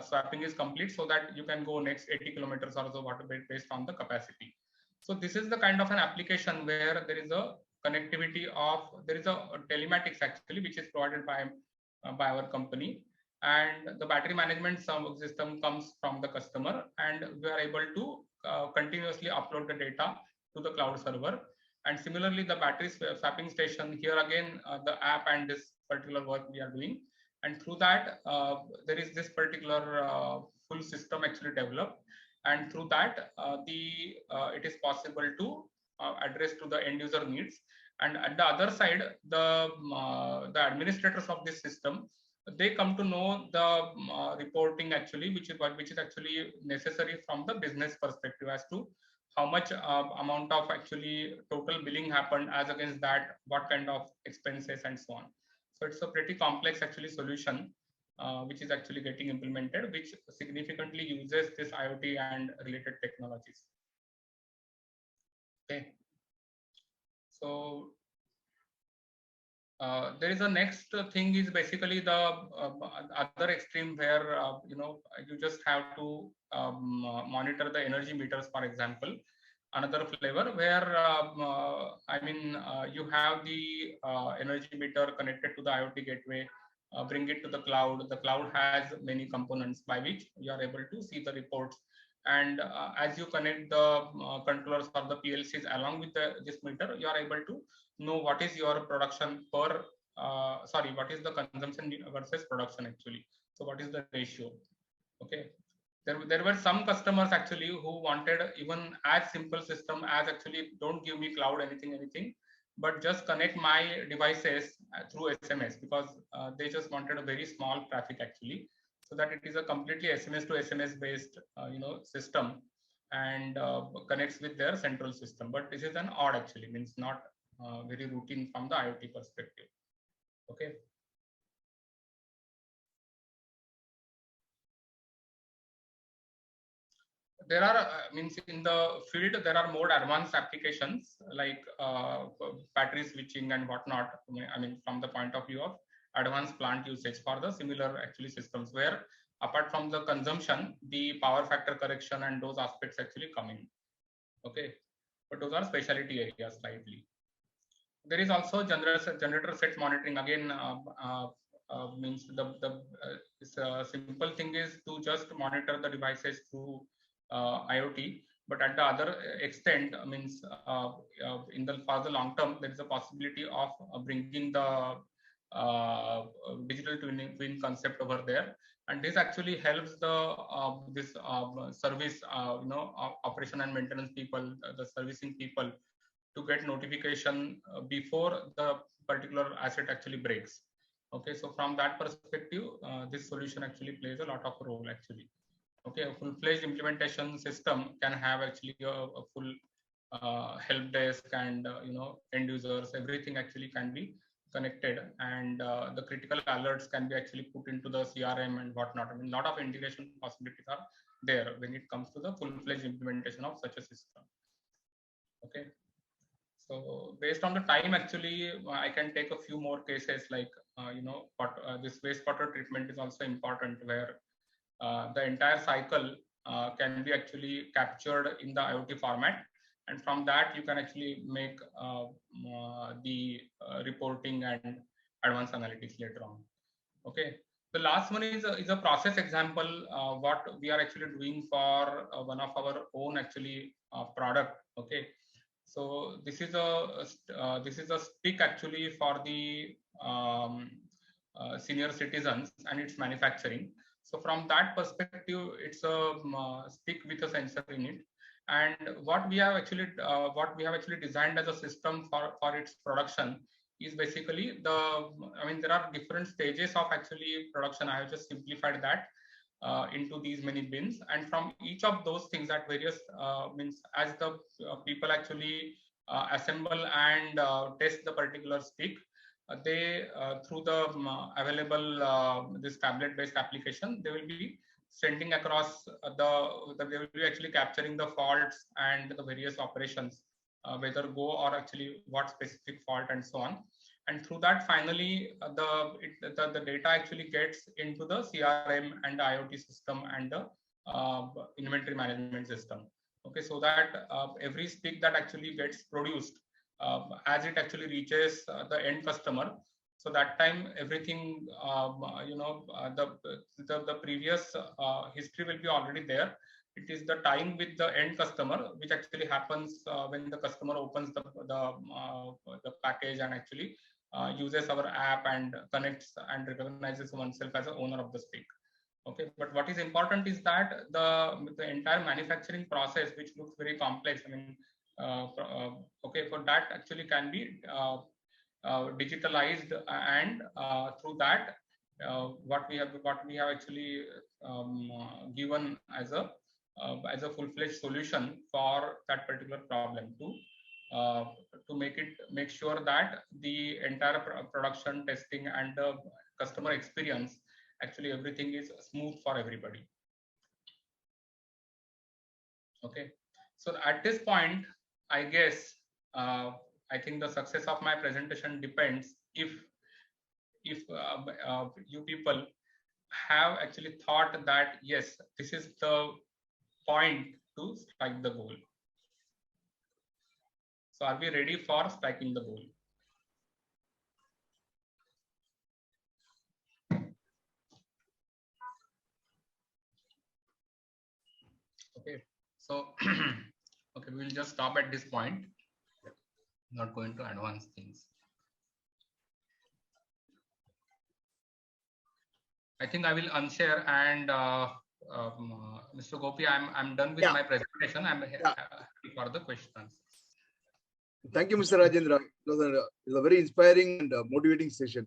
swapping is complete, so that you can go next 80 kilometers or so, based on the capacity. So this is the kind of an application where there is a connectivity of, there is a telematics actually, which is provided by our company, and the battery management system comes from the customer, and we are able to continuously upload the data to the cloud server. And similarly, the battery swapping station, here again, the app and this particular work we are doing, and through that there is this particular full system actually developed, and through that it is possible to address to the end user needs. And at the other side, the administrators of this system, they come to know the reporting actually, which is actually necessary from the business perspective, as to how much amount of actually total billing happened, as against that what kind of expenses and so on. So it's a pretty complex actually solution which is actually getting implemented, which significantly uses this IoT and related technologies. Okay, so there is a next thing is basically the other extreme, where you just have to monitor the energy meters, for example. Another flavor where you have the energy meter connected to the IoT gateway, bring it to the cloud. The cloud has many components by which you are able to see the reports. And as you connect the controllers or the PLCs along with this meter, you are able to know what is your production per, what is the consumption versus production actually. So what is the ratio? Okay. There were some customers actually who wanted even as simple system as actually don't give me cloud anything, but just connect my devices through SMS, because they just wanted a very small traffic actually, so that it is a completely SMS to SMS based system, and connects with their central system. But this is an odd actually, means not very routine from the IoT perspective. Okay. There are means in the field there are more advanced applications like battery switching and whatnot. I mean, from the point of view of advanced plant usage for the similar actually systems, where apart from the consumption, the power factor correction and those aspects actually come in. Okay, but those are specialty areas slightly. There is also generator set monitoring. Again, means the simple thing is to just monitor the devices through IoT, but at the other extent, means for the long term, there is a possibility of bringing the digital twin concept over there, and this actually helps the this service operation and maintenance people, the servicing people, to get notification before the particular asset actually breaks. Okay, so from that perspective, this solution actually plays a lot of role actually. Okay, a full-fledged implementation system can have actually a full help desk and end users, everything actually can be connected, and the critical alerts can be actually put into the CRM and whatnot. I mean, a lot of integration possibilities are there when it comes to the full-fledged implementation of such a system. Okay. So based on the time, actually, I can take a few more cases like, this wastewater treatment is also important, where the entire cycle can be actually captured in the IoT format. And from that, you can actually make the reporting and advanced analytics later on. Okay. The last one is a process example, what we are actually doing for one of our own actually product. Okay. So this is a stick actually for the senior citizens, and it's manufacturing. So from that perspective, it's a stick with a sensor in it. And what we have actually designed as a system for its production is basically there are different stages of actually production. I have just simplified that into these many bins, and from each of those things at various means, as the people actually assemble and test the particular stick, they through the available this tablet based application, they will be sending across they will be actually capturing the faults and the various operations, whether go or actually what specific fault and so on. And through that, finally, the data actually gets into the CRM and the IoT system and the inventory management system. Okay, so that every stick that actually gets produced, as it actually reaches the end customer, so that time everything, the previous history will be already there. It is the time with the end customer, which actually happens when the customer opens the package and actually uses our app and connects and recognizes oneself as the owner of the stick. Okay, but what is important is that the entire manufacturing process, which looks very complex, I mean, okay, for that actually can be digitalized, and through that, what we have actually given as a full-fledged solution for that particular problem to make sure that the entire production, testing, and the customer experience, actually everything is smooth for everybody. Okay, so at this point, I guess I think the success of my presentation depends if you people have actually thought that yes, this is the point to strike the goal. So are we ready for striking the goal? So, okay, we will just stop at this point. Not going to advance things. I think I will unshare and Mr. Gopi, I'm done with my presentation. I'm happy for the questions. Thank you, Mr. Rajendra. It was a very inspiring and motivating session.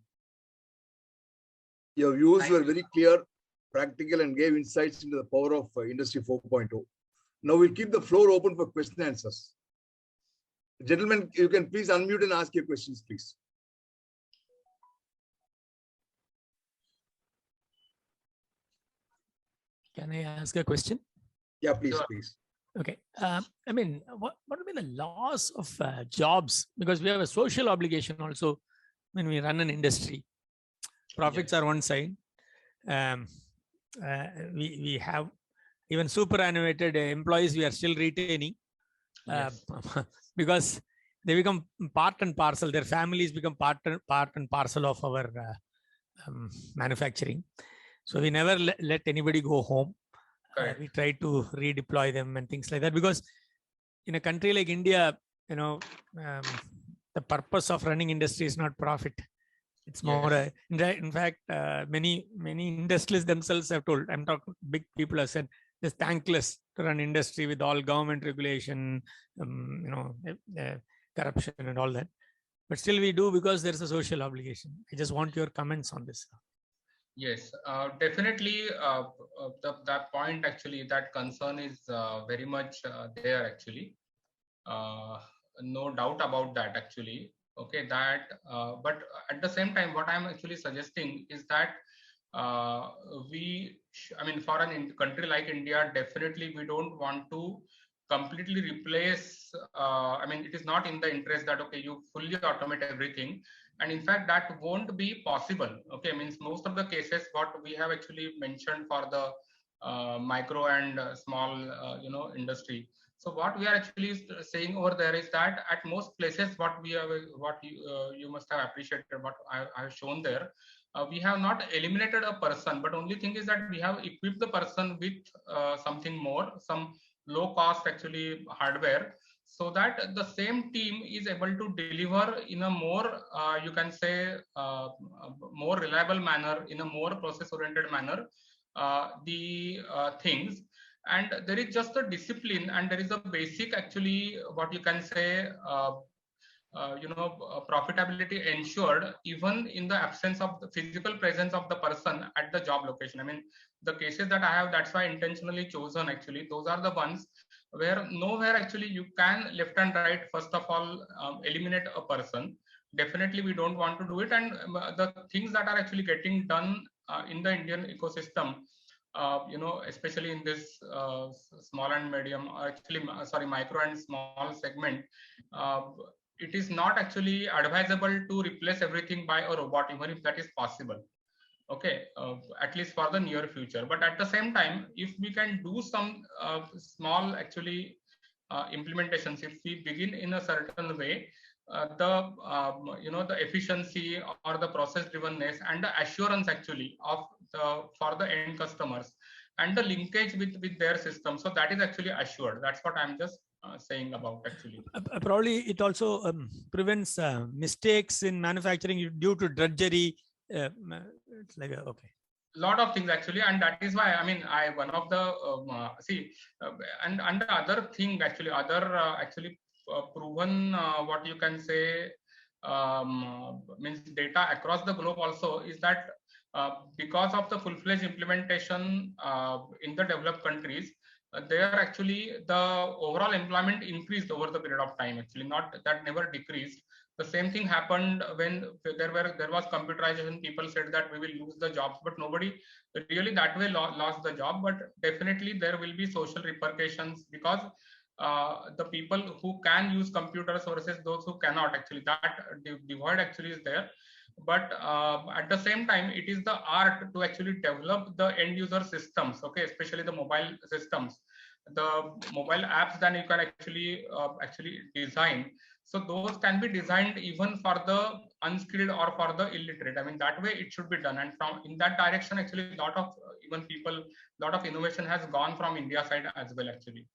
Your views were very clear, practical, and gave insights into the power of Industry 4.0. Now we'll keep the floor open for question and answers. Gentlemen, you can please unmute and ask your questions, please. Can I ask a question? Yeah, please, Sure. please. Okay. I mean, what would be the loss of jobs? Because we have a social obligation also when we run an industry. Profits are one side. We have even superannuated employees we are still retaining because they become part and parcel. Their families become part and parcel of our manufacturing. So we never let anybody go home. We try to redeploy them and things like that, because in a country like India, you know, the purpose of running industry is not profit. It's more, in fact, many industrialists themselves have told, I'm talking big people have said, it's thankless to run industry with all government regulation, corruption and all that. But still we do because there's a social obligation. I just want your comments on this. Yes, definitely. That point actually, that concern is very much there actually. No doubt about that actually. Okay, that. But at the same time, what I'm actually suggesting is that I mean, for a country like India, definitely we don't want to completely replace. I mean, it is not in the interest that okay, you fully automate everything. And in fact, that won't be possible. Okay, means most of the cases what we have actually mentioned for the micro and small, industry. So what we are actually saying over there is that at most places, what we have, what you must have appreciated, what I have shown there, we have not eliminated a person, but only thing is that we have equipped the person with something more, some low cost actually hardware, so that the same team is able to deliver in a more, you can say, more reliable manner, in a more process-oriented manner, the things. And there is just a discipline, and there is a basic, actually, what you can say, profitability ensured even in the absence of the physical presence of the person at the job location. I mean, the cases that I have, that's why I intentionally chosen actually. Those are the ones where nowhere actually you can left and right, first of all, eliminate a person. Definitely we don't want to do it. And the things that are actually getting done in the Indian ecosystem, especially in this small and medium, micro and small segment, it is not actually advisable to replace everything by a robot, even if that is possible. Okay, at least for the near future. But at the same time, if we can do some small actually implementations, if we begin in a certain way, the efficiency or the process drivenness and the assurance actually of for the end customers and the linkage with their system, so that is actually assured. That's what I'm just saying about actually. Probably it also prevents mistakes in manufacturing due to drudgery. It's like okay. Lot of things actually, and that is why I mean, one of the and the other thing actually, actually proven what you can say means data across the globe also is that because of the full-fledged implementation in the developed countries, there actually the overall employment increased over the period of time. Actually, not that never decreased. The same thing happened when there was computerization. People said that we will lose the jobs, but nobody really that way lost the job. But definitely there will be social repercussions because the people who can use computers versus those who cannot, actually that divide actually is there. But at the same time, it is the art to actually develop the end user systems, okay, especially the mobile systems, the mobile apps. Then you can actually design. So those can be designed even for the unskilled or for the illiterate. I mean, that way it should be done. And from in that direction, actually, a lot of even people, lot of innovation has gone from India side as well, actually.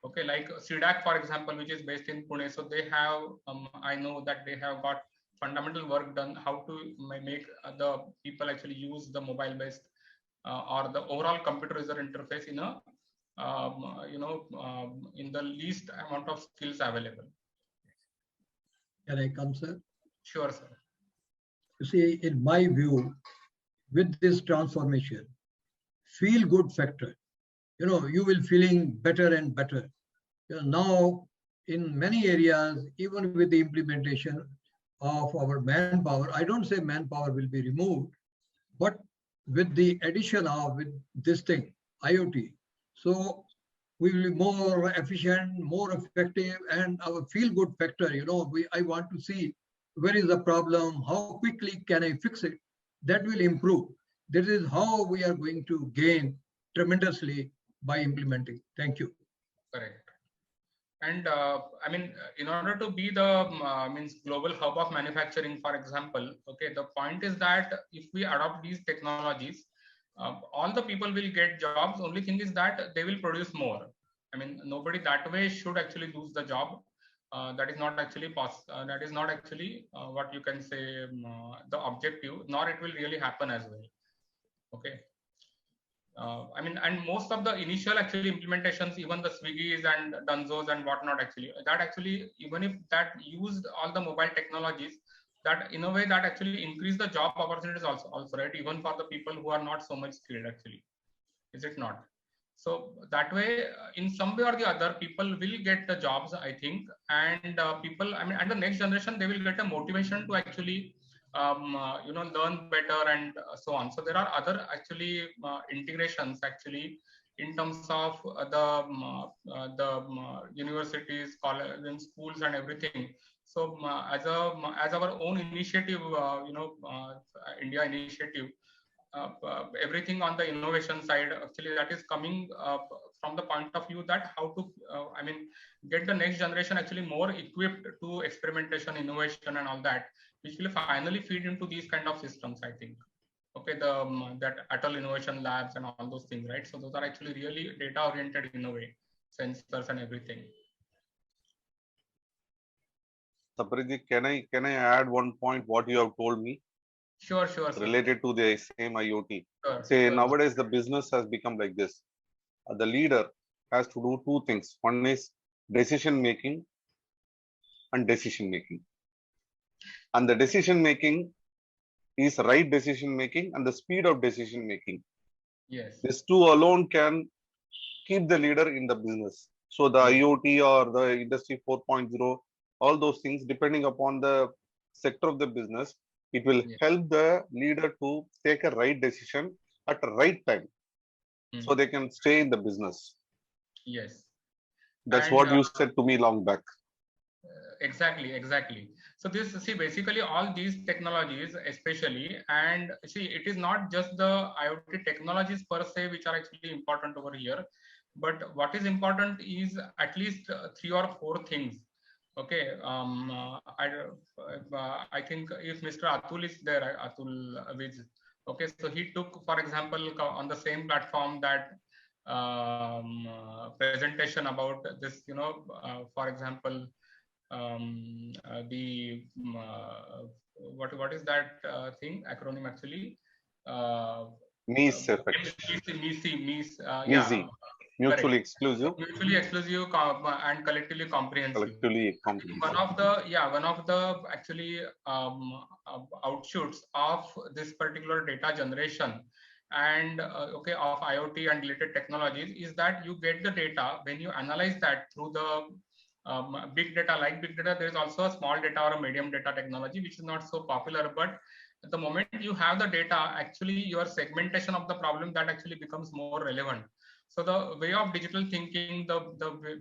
Okay, like CDAC, for example, which is based in Pune. So they have, I know that they have got fundamental work done how to make the people actually use the mobile based or the overall computer user interface in a in the least amount of skills available. Can I come, sir? Sure, sir. You see, in my view, with this transformation, feel good factor, you will feeling better and better. Now, in many areas, even with the implementation of our manpower, I don't say manpower will be removed, but with the addition of with this thing, IoT, so we will be more efficient, more effective, and our feel good factor, I want to see where is the problem, how quickly can I fix it, that will improve. This is how we are going to gain tremendously by implementing. Thank you. Correct. And I mean, in order to be the means global hub of manufacturing, for example, okay, the point is that if we adopt these technologies, all the people will get jobs. Only thing is that they will produce more. I mean, nobody that way should actually lose the job. That is not actually possible. That is not actually what you can say the objective, nor it will really happen as well. Okay. I mean, and most of the initial actually implementations, even the Swiggies and Dunzos and whatnot, actually, that actually, even if that used all the mobile technologies, that in a way that actually increase the job opportunities also, right? Even for the people who are not so much skilled, actually, is it not? So that way, in some way or the other, people will get the jobs, I think, and people, I mean, and the next generation, they will get a motivation to actually learn better and so on. So there are other actually integrations actually in terms of the universities, colleges, and schools and everything. So as our own initiative, India initiative, everything on the innovation side actually that is coming from the point of view that how to get the next generation actually more equipped to experimentation, innovation and all that, which will finally feed into these kind of systems, I think. Okay, the that Atal Innovation Labs and all those things, right? So those are actually really data oriented in a way, sensors and everything. Sapriji, can I add one point what you have told me? Sure. Related to the same IoT. Sure, Say sure. nowadays the business has become like this. The leader has to do two things. One is decision making and decision making. And the decision making is right decision making and the speed of decision making. Yes. These two alone can keep the leader in the business. So the IoT or the industry 4.0, all those things, depending upon the sector of the business, it will help the leader to take a right decision at the right time. So they can stay in the business. Yes. That's what you said to me long back. Exactly. So basically all these technologies especially, and see, it is not just the IoT technologies per se which are actually important over here, but what is important is at least 3 or 4 things. Okay, I think if Mr. Atul is there, Atul Viz, okay, so he took, for example, on the same platform that presentation about this, for example, what is that thing acronym actually? MEES effect. MEES, MEES, mutually exclusive. Mutually exclusive and collectively comprehensive. Collectively comprehensive. One of the actually outshoots of this particular data generation and of IoT and related technologies is that you get the data when you analyze that through the big data. Like big data, there is also a small data or a medium data technology which is not so popular, but the moment you have the data, actually your segmentation of the problem that actually becomes more relevant. So the way of digital thinking, the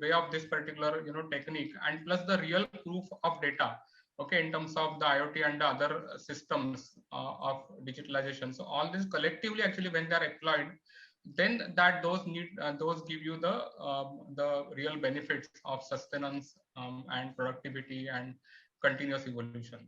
way of this particular technique, and plus the real proof of data, okay, in terms of the IoT and the other systems of digitalization. So all this collectively actually when they are employed, then that those give you the real benefits of sustenance and productivity and continuous evolution.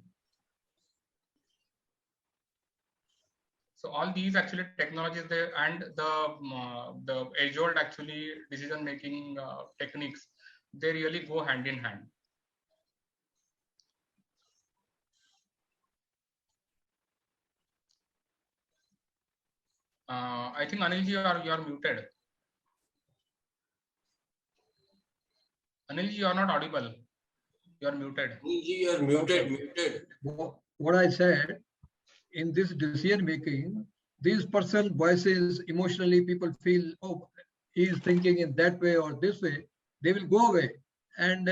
So all these actually technologies there and the age-old actually decision-making techniques, they really go hand in hand. I think Anilji, you are muted. Anilji, you are not audible. You are muted. Anilji, you are muted. What I said, in this decision making, these person voices emotionally, people feel, oh, he is thinking in that way or this way, they will go away. And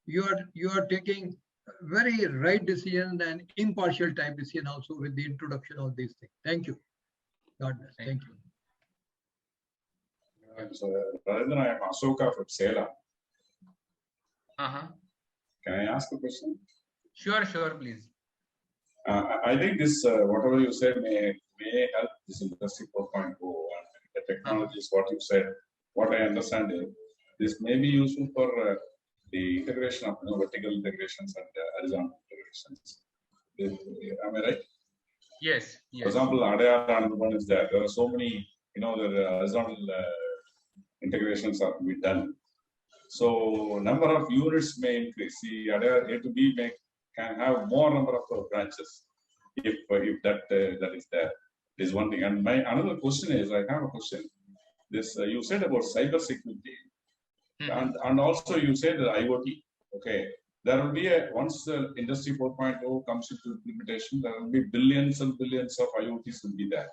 you are taking very right decision and impartial type decision also with the introduction of these things. Thank you. God bless. Thank you. So, Rajendra, I am Asoka from Salem. Can I ask a question? Sure, please. I think this, whatever you said, may help this industry 4.0 and the technologies, what you said. What I understand is this may be useful for the integration of vertical integrations and horizontal integrations. Am I right? Yes. For example, Adayar and one is there. There are so many, the horizontal integrations are to be done. So number of units may increase. See, Adayar A to B can have more number of branches if that is there. Is one thing. And my another question is, I have a question. This you said about cyber security, and also you said that IoT. Okay, there will be once the industry 4.0 comes into implementation, there will be billions and billions of IoTs will be there.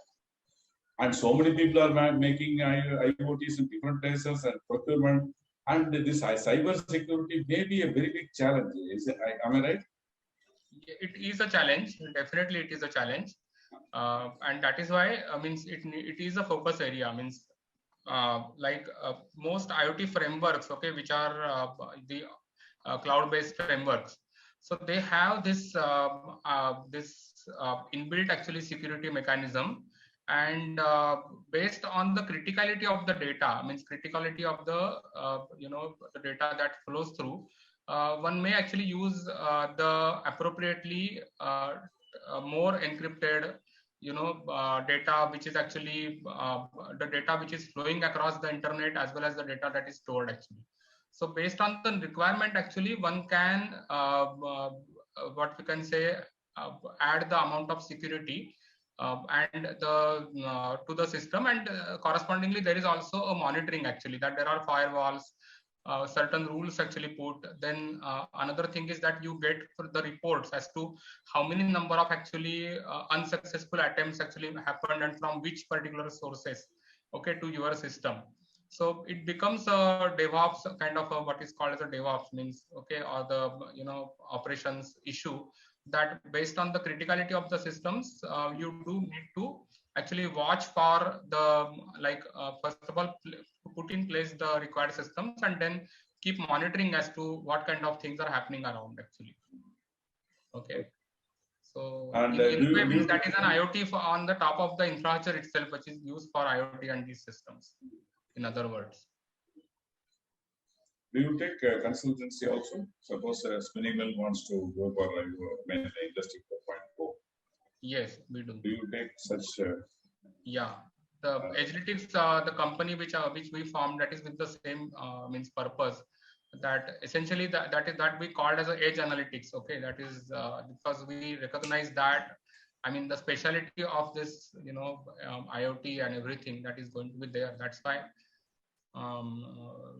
And so many people are making IoTs in different places and procurement. And this cyber security may be a very big challenge. Am I right? It is a challenge. Definitely, it is a challenge, and that is why it is a focus area. Most IoT frameworks, okay, which are the cloud-based frameworks. So they have this inbuilt actually security mechanism, and based on the criticality of the data, criticality of the the data that flows through, one may actually use the appropriately more encrypted data, which is actually the data which is flowing across the internet, as well as the data that is stored actually. So based on the requirement, actually one can what we can say add the amount of security and the to the system, and correspondingly there is also a monitoring actually, that there are firewalls, certain rules actually put. Then another thing is that you get the reports as to how many number of actually unsuccessful attempts actually happened and from which particular sources, okay, to your system. So it becomes a DevOps kind of what is called as a DevOps okay, or the operations issue, that based on the criticality of the systems, you do need to actually watch for the first of all put in place the required systems, and then keep monitoring as to what kind of things are happening around actually. Okay. So in a way, that is an IoT on the top of the infrastructure itself, which is used for IoT and these systems, in other words. Do you take consultancy also? Suppose spinning mill wants to go for industry 4.0. Yes, we do. Do you take such? Yeah, the Agilitics, the company which we formed, that is with the same purpose. That essentially that we called as a edge analytics. Okay, that is because we recognize that the speciality of this IoT and everything that is going to be there. That's why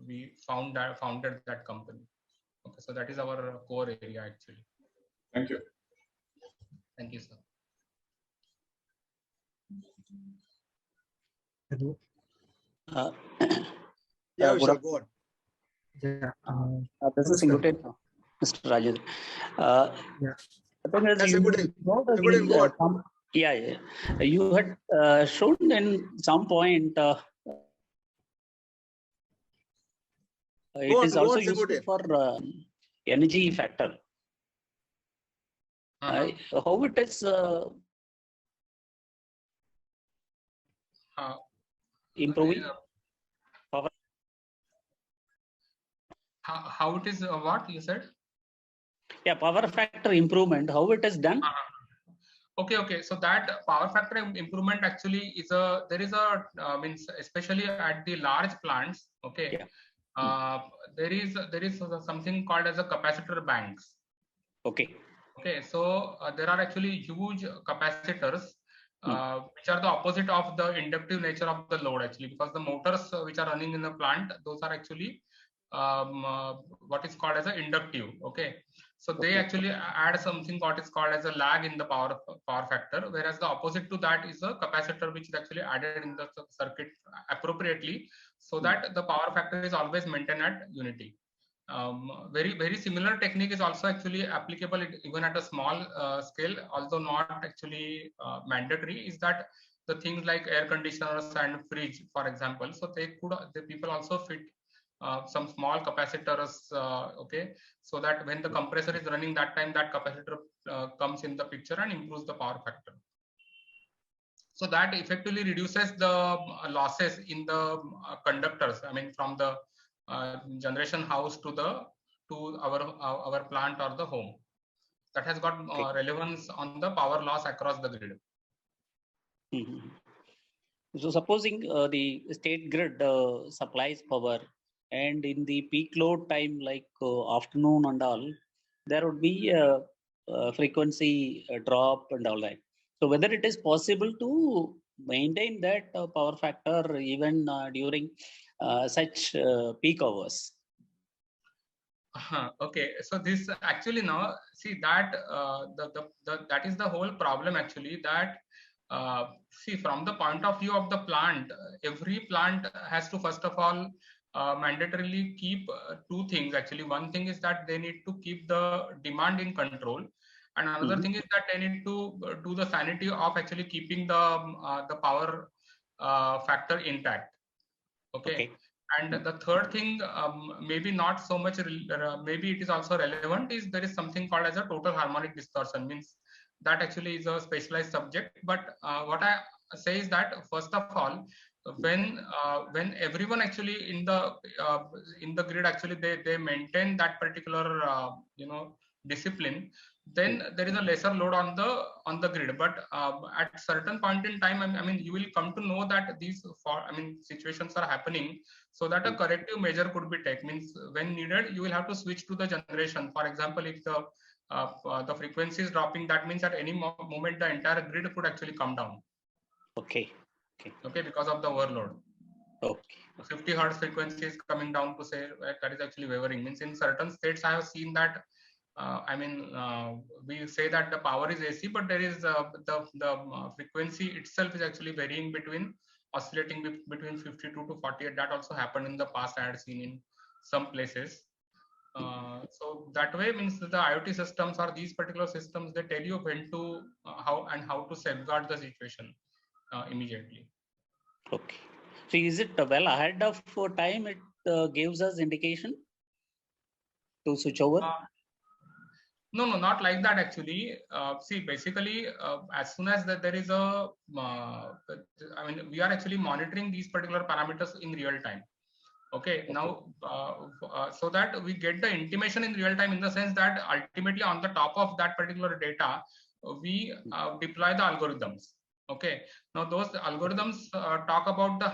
we founded that company. Okay, so that is our core area actually. Thank you. Thank you, sir. Hello. Yeah, we shall go on. Yeah, this is included, Mr. Rajendra. You had shown in some point it is also used for energy factor. How it is improving? How it is what you said? Yeah, power factor improvement. How it is done? Okay. So that power factor improvement actually is there is a means especially at the large plants. Okay, there is something called as a capacitor banks. Okay. Okay, so there are actually huge capacitors which are the opposite of the inductive nature of the load actually, because the motors which are running in the plant, those are actually what is called as a inductive. Okay, so they actually add something what is called as a lag in the power factor, whereas the opposite to that is a capacitor which is actually added in the circuit appropriately, so that the power factor is always maintained at unity. Very similar technique is also actually applicable even at a small scale, although not actually mandatory. Is that the things like air conditioners and fridge, for example? So the people also fit some small capacitors, okay, so that when the compressor is running, that time that capacitor comes in the picture and improves the power factor. So that effectively reduces the losses in the conductors. I mean, from the generation house to our plant or the home. That has got relevance on the power loss across the grid. So supposing the state grid supplies power, and in the peak load time like afternoon and all, there would be a frequency drop and all that. So whether it is possible to maintain that power factor even during such peak hours? Okay, so this actually now see that that is the whole problem actually, that see, from the point of view of the plant, every plant has to first of all mandatorily keep two things actually. One thing is that they need to keep the demand in control, and another thing is that they need to do the sanity of actually keeping the power factor intact. Okay. And the third thing, maybe not so much, maybe it is also relevant, is there is something called as a total harmonic distortion. Means that actually is a specialized subject. But what I say is that first of all, when everyone actually in the grid actually they maintain that particular discipline, then there is a lesser load on the grid. But at certain point in time, I mean, you will come to know that these situations are happening, so that a corrective measure could be taken. Means when needed, you will have to switch to the generation. For example, if the frequency is dropping, that means at any moment the entire grid could actually come down. Okay, because of the overload. 50 hertz frequency is coming down to say that is actually wavering. Means in certain states I have seen that we say that the power is AC, but there is the frequency itself is actually varying oscillating between 52 to 48. That also happened in the past. I had seen in some places. So that way, means the IoT systems or these particular systems, they tell you when to how to safeguard the situation immediately. Okay. So is it well ahead of time? It gives us indication to switch over. No, not like that actually. See, basically, as soon as there is we are actually monitoring these particular parameters in real time. Okay. Now, so that we get the intimation in real time, in the sense that ultimately on the top of that particular data, we deploy the algorithms. Okay. Now those algorithms talk about the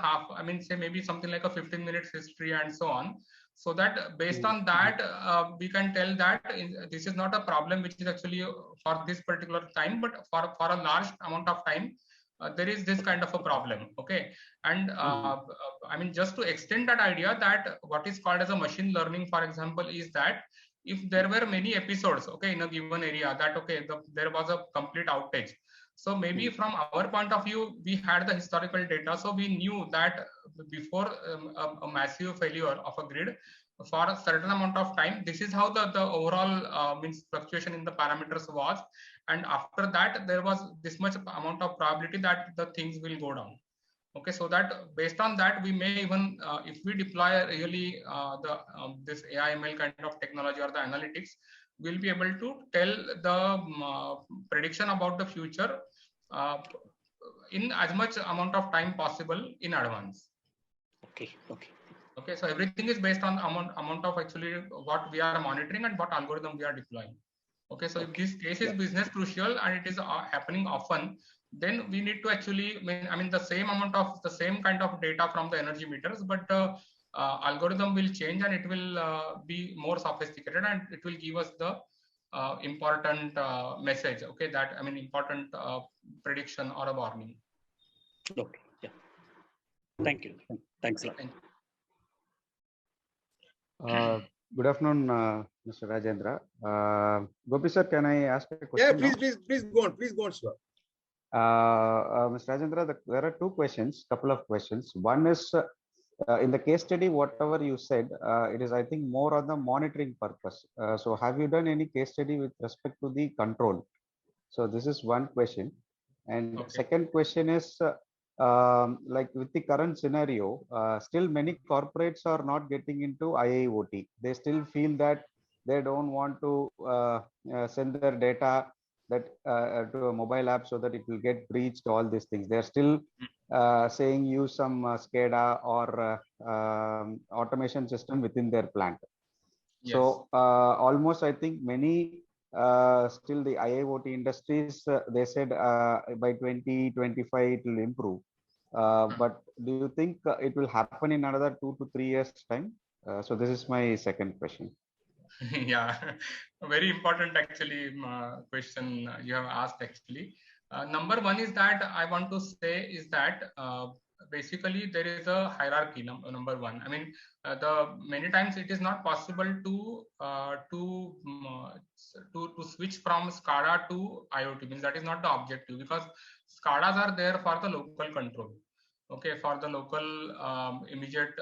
say maybe something like a 15 minutes history and so on. So that based on that, we can tell that this is not a problem which is actually for this particular time, but for a large amount of time, there is this kind of a problem. Okay. And just to extend that idea, that what is called as a machine learning, for example, is that if there were many episodes, okay, in a given area, that okay, there was a complete outage. So maybe from our point of view, we had the historical data, so we knew that before a massive failure of a grid for a certain amount of time, this is how the overall means fluctuation in the parameters was, and after that there was this much amount of probability that the things will go down. Okay, so that based on that, we may even if we deploy really this AI/ML kind of technology or the analytics, we'll be able to tell the prediction about the future in as much amount of time possible in advance. Okay, so everything is based on amount of actually what we are monitoring and what algorithm we are deploying. Okay, so if this case is business crucial and it is happening often, then we need to actually, I mean, the same amount of the same kind of data from the energy meters, but algorithm will change and it will be more sophisticated and it will give us the important message. Okay, that I mean important prediction or a warning. Okay. Yeah. Thank you. Thanks a lot. Good afternoon, Mr. Rajendra. Gopi sir, can I ask a question? Yeah, please go on, sir. Mr. Rajendra, there are two questions, couple of questions. One is in the case study, whatever you said, it is, I think, more on the monitoring purpose. So have you done any case study with respect to the control? So this is one question. And second question is, like with the current scenario, still many corporates are not getting into IIoT. They still feel that they don't want to send their data that to a mobile app so that it will get breached, all these things. They're still saying use some SCADA or automation system within their plant. Yes. So almost I think many still the IIoT industries, they said by 2025 it will improve. But do you think it will happen in another 2 to 3 years time? So this is my second question. Yeah, a very important actually question you have asked actually. Number one is that I want to say is that basically there is a hierarchy. Number one, I mean, the many times it is not possible to switch from SCADA to IoT. Means that is not the objective, because SCADAs are there for the local control. Okay, for the local immediate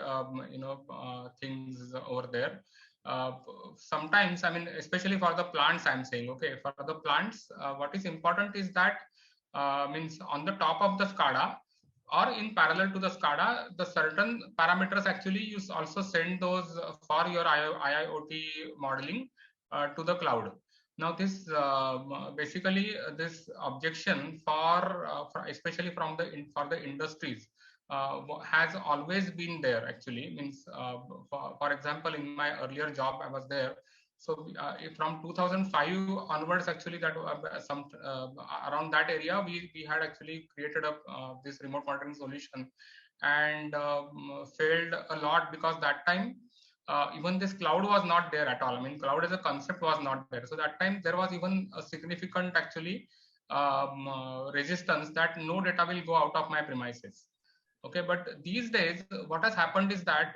things over there. Sometimes, I mean, especially for the plants, I'm saying, okay, for the plants, what is important is that means on the top of the SCADA or in parallel to the SCADA, the certain parameters actually you also send those for your IIoT modeling to the cloud. Now, this basically this objection for especially from for the industries. Has always been there actually, means for example in my earlier job I was there, so from 2005 onwards actually that some around that area we had actually created up this remote monitoring solution, and failed a lot because that time even this cloud was not there at all. I mean, cloud as a concept was not there, so that time there was even a significant actually resistance that no data will go out of my premises. Okay, but these days, what has happened is that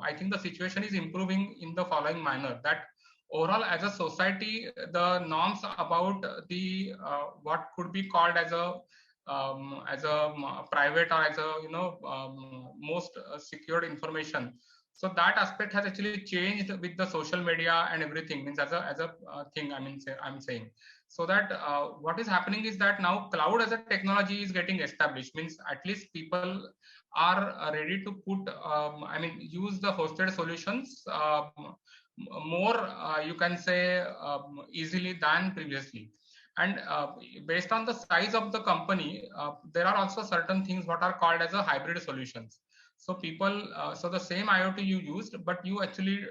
I think the situation is improving in the following manner: that overall, as a society, the norms about the what could be called as a private or as a most secured information. So that aspect has actually changed with the social media and everything. Means as a thing. I mean, I'm saying. So that what is happening is that now cloud as a technology is getting established. Means at least people are ready to put, I mean, use the hosted solutions more, you can say, easily than previously. And based on the size of the company, there are also certain things what are called as a hybrid solutions. So people, so the same IoT you used, but you actually,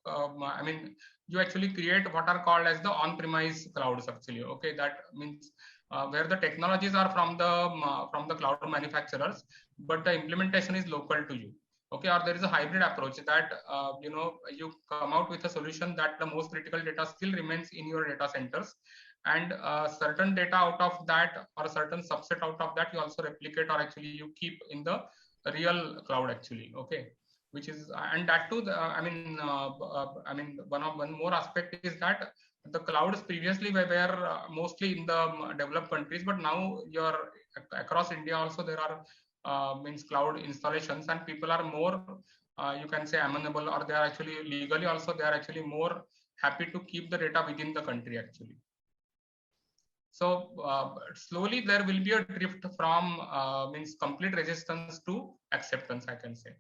I mean, you actually create what are called as the on-premise clouds actually. Okay, that means where the technologies are from the cloud manufacturers, but the implementation is local to you. Okay, or there is a hybrid approach that you come out with a solution that the most critical data still remains in your data centers, and certain data out of that or a certain subset out of that you also replicate or actually you keep in the real cloud actually. Okay, which is, and that too, I mean one more aspect is that the clouds previously were mostly in the developed countries, but now you're across India also there are means cloud installations, and people are more you can say amenable, or they are actually legally also they are actually more happy to keep the data within the country actually. So slowly there will be a drift from means complete resistance to acceptance, I can say.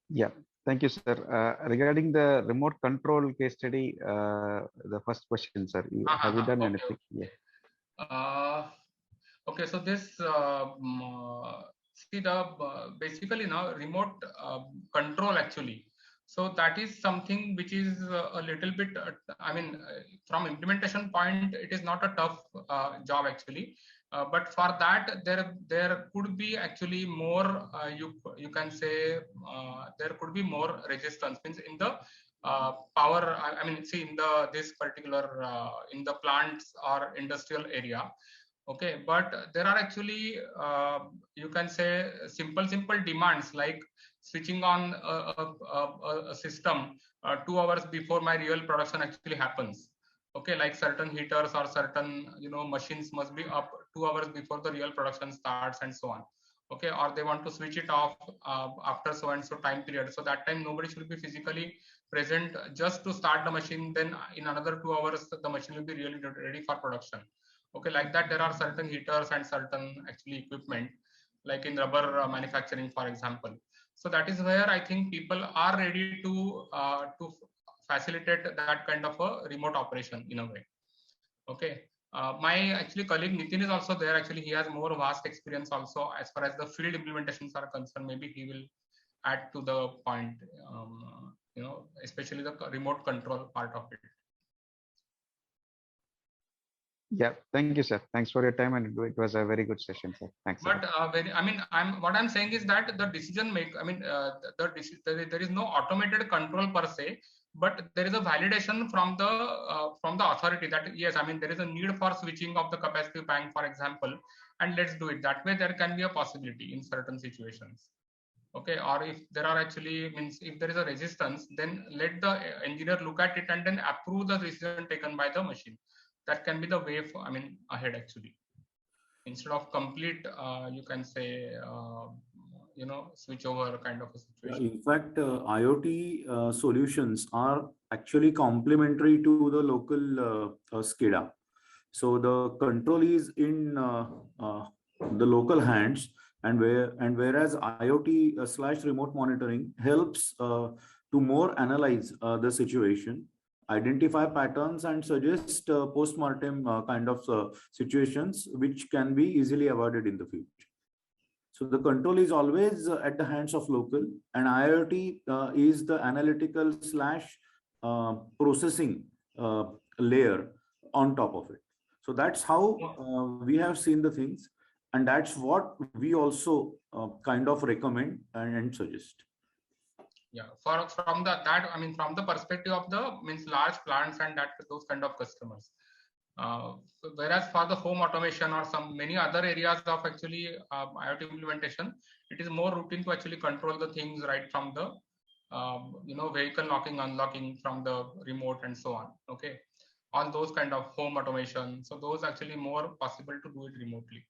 Yeah, thank you, sir. Regarding the remote control case study, the first question, sir, have you done anything? Okay. Yeah. Okay, so this see the basically now remote control actually. So that is something which is a little bit, from implementation point, it is not a tough job actually. But for that, there could be actually more, you can say, there could be more resistance, means in the power, see in this particular, in the plants or industrial area. Okay, but there are actually, you can say, simple demands like switching on a system 2 hours before my real production actually happens. Okay, like certain heaters or certain machines must be up 2 hours before the real production starts and so on. Okay, or they want to switch it off after so and so time period. So that time nobody should be physically present just to start the machine. Then in another 2 hours the machine will be really ready for production. Okay, like that there are certain heaters and certain actually equipment, like in rubber manufacturing, for example. So that is where I think people are ready to facilitate that kind of a remote operation in a way. Okay. My actually colleague Nitin is also there. Actually, he has more vast experience also as far as the field implementations are concerned. Maybe he will add to the point, especially the remote control part of it. Yeah, thank you, sir. Thanks for your time, and it was a very good session, sir. Thanks. But what I'm saying is that the decision make, there is no automated control per se, but there is a validation from the authority that yes, there is a need for switching of the capacitive bank, for example, and let's do it that way. There can be a possibility in certain situations. Okay, or if there are actually, if there is a resistance, then let the engineer look at it and then approve the decision taken by the machine. That can be the way for, ahead actually, instead of complete you can say switch over kind of a situation. In fact, IoT solutions are actually complementary to the local SCADA. So the control is in the local hands, and whereas IoT / remote monitoring helps to more analyze the situation, identify patterns, and suggest post-mortem kind of situations which can be easily avoided in the future. So the control is always at the hands of local, and IoT is the analytical / processing layer on top of it. So that's how we have seen the things, and that's what we also kind of recommend and suggest. Yeah, from the perspective of the large plants and those kind of customers. Whereas for the home automation or many other areas of actually IoT implementation, it is more routine to actually control the things right from the vehicle locking, unlocking from the remote and so on. Okay, all those kind of home automation. So those actually more possible to do it remotely.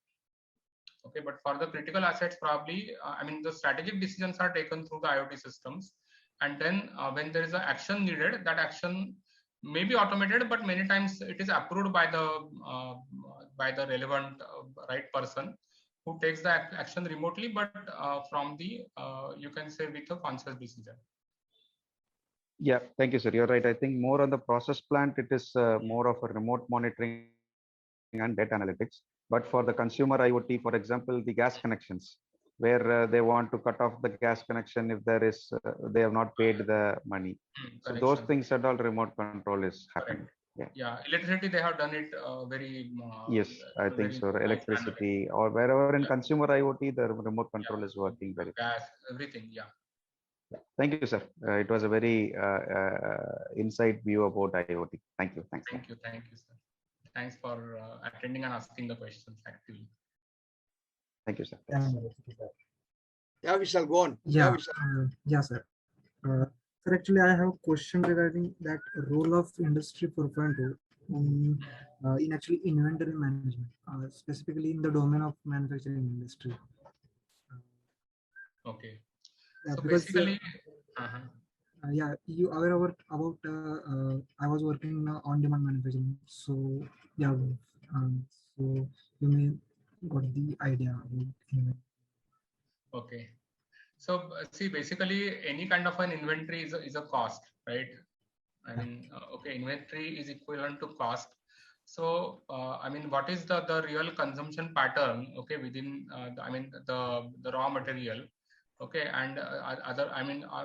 Okay, but for the critical assets, probably the strategic decisions are taken through the IoT systems, and then when there is an action needed, that action may be automated, but many times it is approved by the relevant right person who takes the action remotely, but from the you can say with a conscious decision. Yeah, thank you, sir. You're right. I think more on the process plant, it is more of a remote monitoring and data analytics. But for the consumer IoT, for example, the gas connections, where they want to cut off the gas connection if there is they have not paid the money. So those things at all remote control is happening. Yeah, electricity, they have done it very. Yes, I think so. Electricity or wherever in consumer IoT, the remote control is working very well. Gas, everything, yeah. Thank you, sir. It was a very insight view about IoT. Thank you. Thanks. Thank you, sir. Thanks for attending and asking the questions actively. Thank you, sir. Yeah, we shall go on. Yeah, sir. Sir, actually, I have a question regarding that role of Industry 4.0 in actually inventory management, specifically in the domain of manufacturing industry. Okay. Yeah, so because, basically, yeah, you are aware about I was working in on-demand manufacturing, so yeah, so you may got the idea about inventory. Okay. So see, basically, any kind of an inventory is a cost, right? Okay, inventory is equivalent to cost. So, what is the real consumption pattern? Okay, within the raw material. Okay, and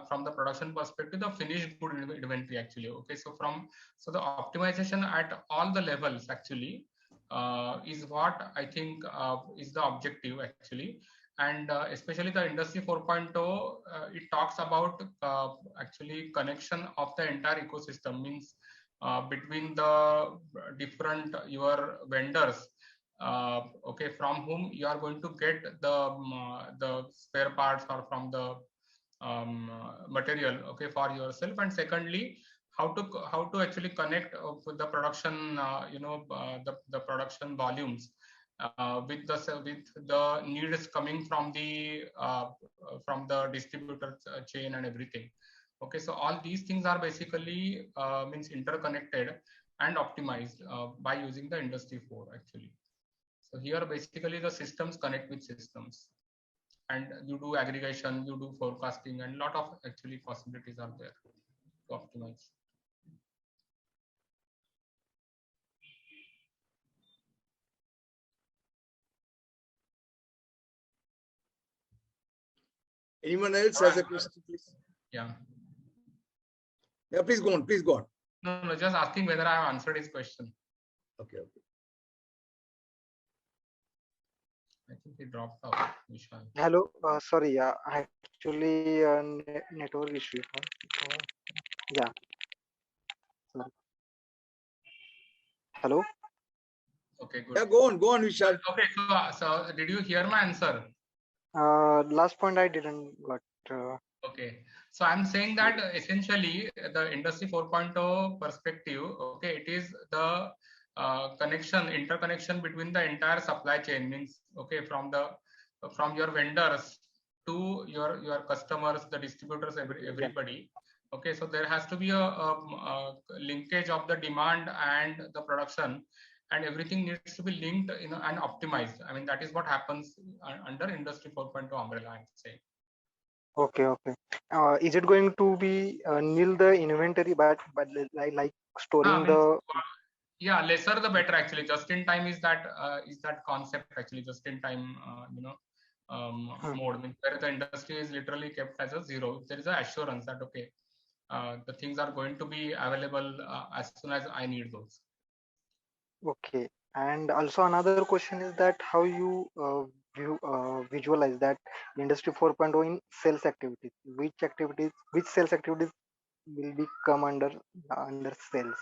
from the production perspective, the finished good inventory actually. Okay, so the optimization at all the levels actually is what I think is the objective actually. And especially the industry 4.0, it talks about actually connection of the entire ecosystem, means between the different your vendors, okay, from whom you are going to get the spare parts or from the material, okay, for yourself. And secondly, how to actually connect with the production, the production volumes with the needs coming from the distributor chain and everything. Okay, so all these things are basically means interconnected and optimized by using the industry 4 actually. So here basically the systems connect with systems, and you do aggregation, you do forecasting, and a lot of actually possibilities are there to optimize. Anyone else has a question, please? Yeah. Yeah, please go on. Please go on. No, just asking whether I have answered his question. Okay. I think he dropped out. Vishal. Hello, sorry, actually network issue. Yeah. Sorry. Hello. Okay, good. Yeah, go on, Vishal. Okay, so did you hear my answer? Last point I didn't got. Okay, so I'm saying that essentially the industry 4.0 perspective, okay, it is the interconnection between the entire supply chain, means okay, from your vendors to your customers, the distributors, everybody. Okay, so there has to be a linkage of the demand and the production, and everything needs to be linked, and optimized. I mean, that is what happens under industry 4.0 umbrella, I'd say. Okay. Is it going to be nil the inventory, but like storing the? Yeah, lesser the better actually. Just in time is that concept actually. Just in time, mode, means where the industry is literally kept as a zero. There is an assurance that okay, the things are going to be available as soon as I need those. Okay, and also another question is that how you visualize that industry 4.0 in sales activities. Which sales activities will be come under sales?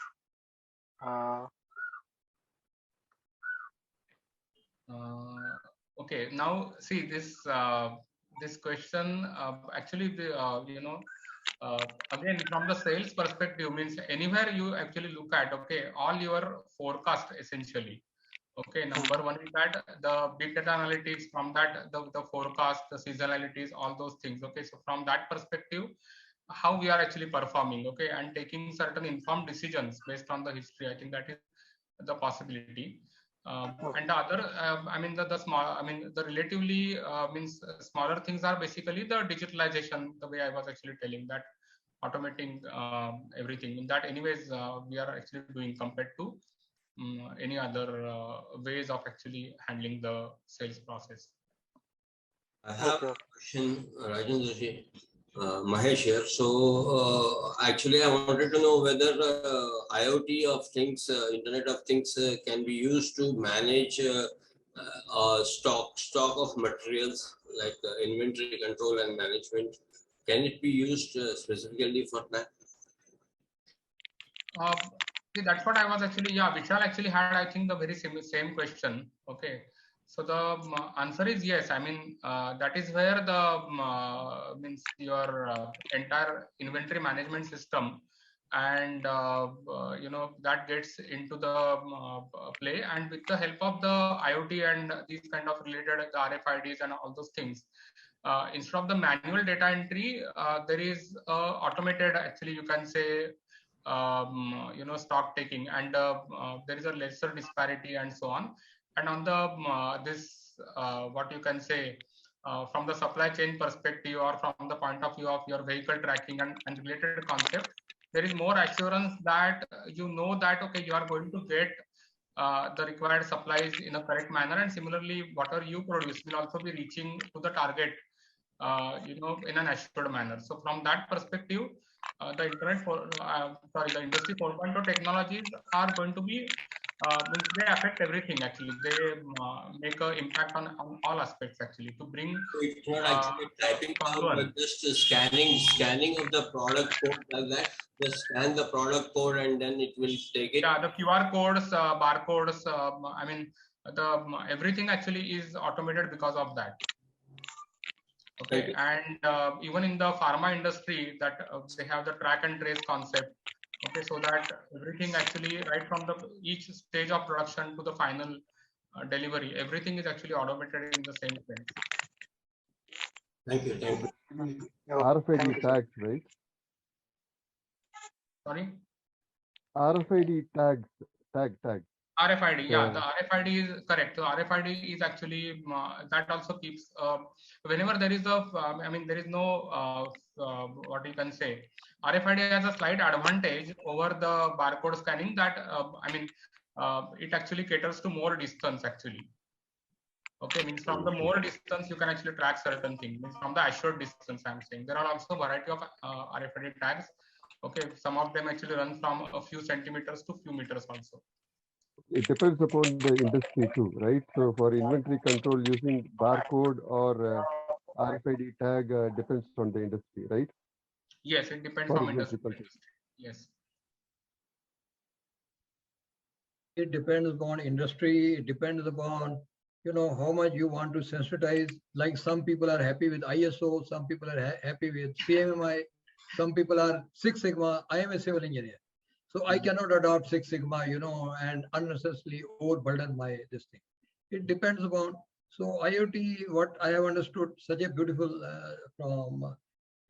Okay, now see this question actually again from the sales perspective, means anywhere you actually look at, okay, all your forecast essentially. Okay, number one is that the big data analytics, from that the forecast, the seasonalities, all those things. Okay, so from that perspective, how we are actually performing, okay, and taking certain informed decisions based on the history. I think that is the possibility. And the other, the small, the relatively means smaller things are basically the digitalization. The way I was actually telling that, automating everything. That anyways we are actually doing compared to any other ways of actually handling the sales process. I have a question, Rajendra Mahesh here. So actually I wanted to know whether IoT of things, Internet of Things can be used to manage stock of materials like inventory control and management. Can it be used specifically for that? See, that's what I was actually, Vishal actually had, I think, the very same question. Okay. So the answer is yes. I mean, that is where the means your entire inventory management system, and that gets into the play. And with the help of the IoT and these kind of related, the RFIDs and all those things, instead of the manual data entry, there is automated, actually, you can say, stock taking, and there is a lesser disparity and so on. And on the this what you can say, from the supply chain perspective, or from the point of view of your vehicle tracking and related concept, there is more assurance that that okay, you are going to get the required supplies in a correct manner, and similarly whatever you produce will also be reaching to the target in an assured manner. So from that perspective, the the industry 4.0 technologies are going to be, means they affect everything actually. They make an impact on all aspects actually to bring. It's not actually typing code, but just scanning of the product code like that. Just scan the product code and then it will take it. Yeah, the QR codes, barcodes. I mean, everything actually is automated because of that. Okay, and even in the pharma industry, that they have the track and trace concept. Okay, so that everything actually, right from each stage of production to the final delivery, everything is actually automated in the same sense. Thank you. Thank you. RFID tags, right? Sorry? RFID tags, tag. RFID, yeah, the RFID is correct. So RFID is actually that also keeps whenever there is I mean, there is no what you can say. RFID has a slight advantage over the barcode scanning that I mean, it actually caters to more distance actually. Okay, means from the more distance you can actually track certain things. Means from the assured distance, I'm saying there are also variety of RFID tags. Okay, some of them actually run from a few centimeters to few meters also. It depends upon the industry too, right? So for inventory control, using barcode or RFID tag depends on the industry, right? Yes, it depends for on industry. Yes. It depends upon industry. It depends upon, how much you want to sensitize. Like some people are happy with ISO, some people are happy with CMMI, some people are Six Sigma. I am a civil engineer, so I cannot adopt Six Sigma, and unnecessarily overburden this thing. It depends upon. So IoT, what I have understood, such a beautiful from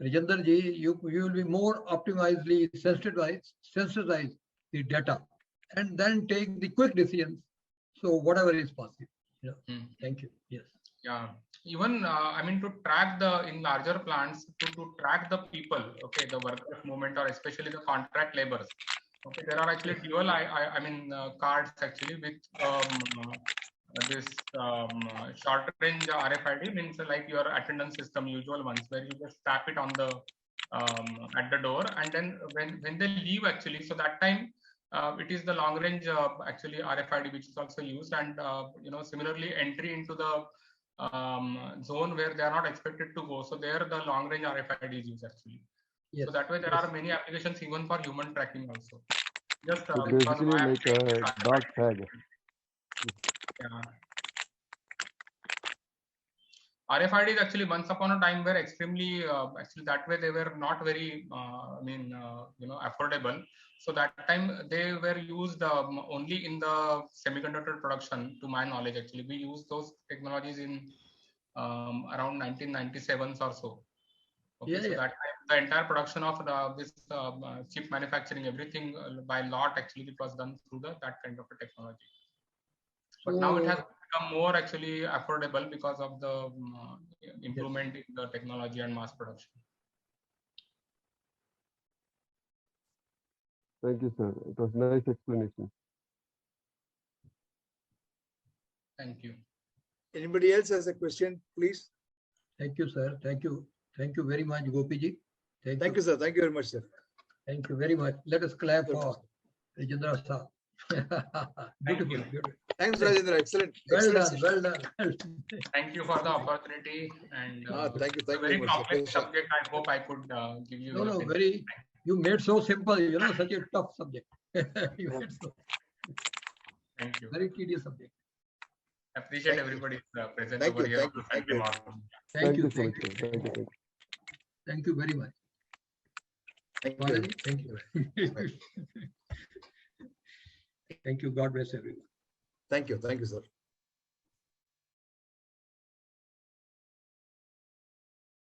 Rajendra ji, you will be more optimizedly sensitize the data, and then take the quick decisions. So whatever is possible. Thank you. Yes. Yeah. Even I mean, to track in larger plants, to track the people, okay, the workers movement, or especially the contract laborers. Okay, there are actually dual I mean cards actually with this short range RFID, means like your attendance system, usual ones, where you just tap it on the at the door, and then when they leave actually, so that time it is the long range actually RFID which is also used, and similarly entry into the zone where they are not expected to go, so there the long range RFID is used actually. Yes. So that way there are many applications even for human tracking also. Just basically like a dog tag. Yeah. RFID is actually once upon a time were extremely actually that way they were not very affordable. So that time they were used only in the semiconductor production, to my knowledge. Actually, we used those technologies in around 1997 or so. Okay, so that time the entire production of this chip manufacturing, everything by lot actually it was done through that kind of a technology. But now it has become more actually affordable because of the improvement in the technology and mass production. Thank you, sir. It was a nice explanation. Thank you. Anybody else has a question, please? Thank you, sir. Thank you. Thank you very much, Gopiji. Thank you, sir. Thank you very much, sir. Thank you very much. Let us clap for Rajendra Sapre. Beautiful, beautiful. Thanks, Rajendra. Excellent. Well Excellent done. Well done. Thank you for the opportunity, and thank you. Thank very you complex subject. I hope I could give you. No, very. You made so simple. Such a tough subject. You made so. Thank you. Very tedious subject. Appreciate everybody's presence thank over you, here. Thank you. Thank you. Thank you. Thank you very much. Thank you. Thank you. Thank you. God bless everyone. Thank you, sir.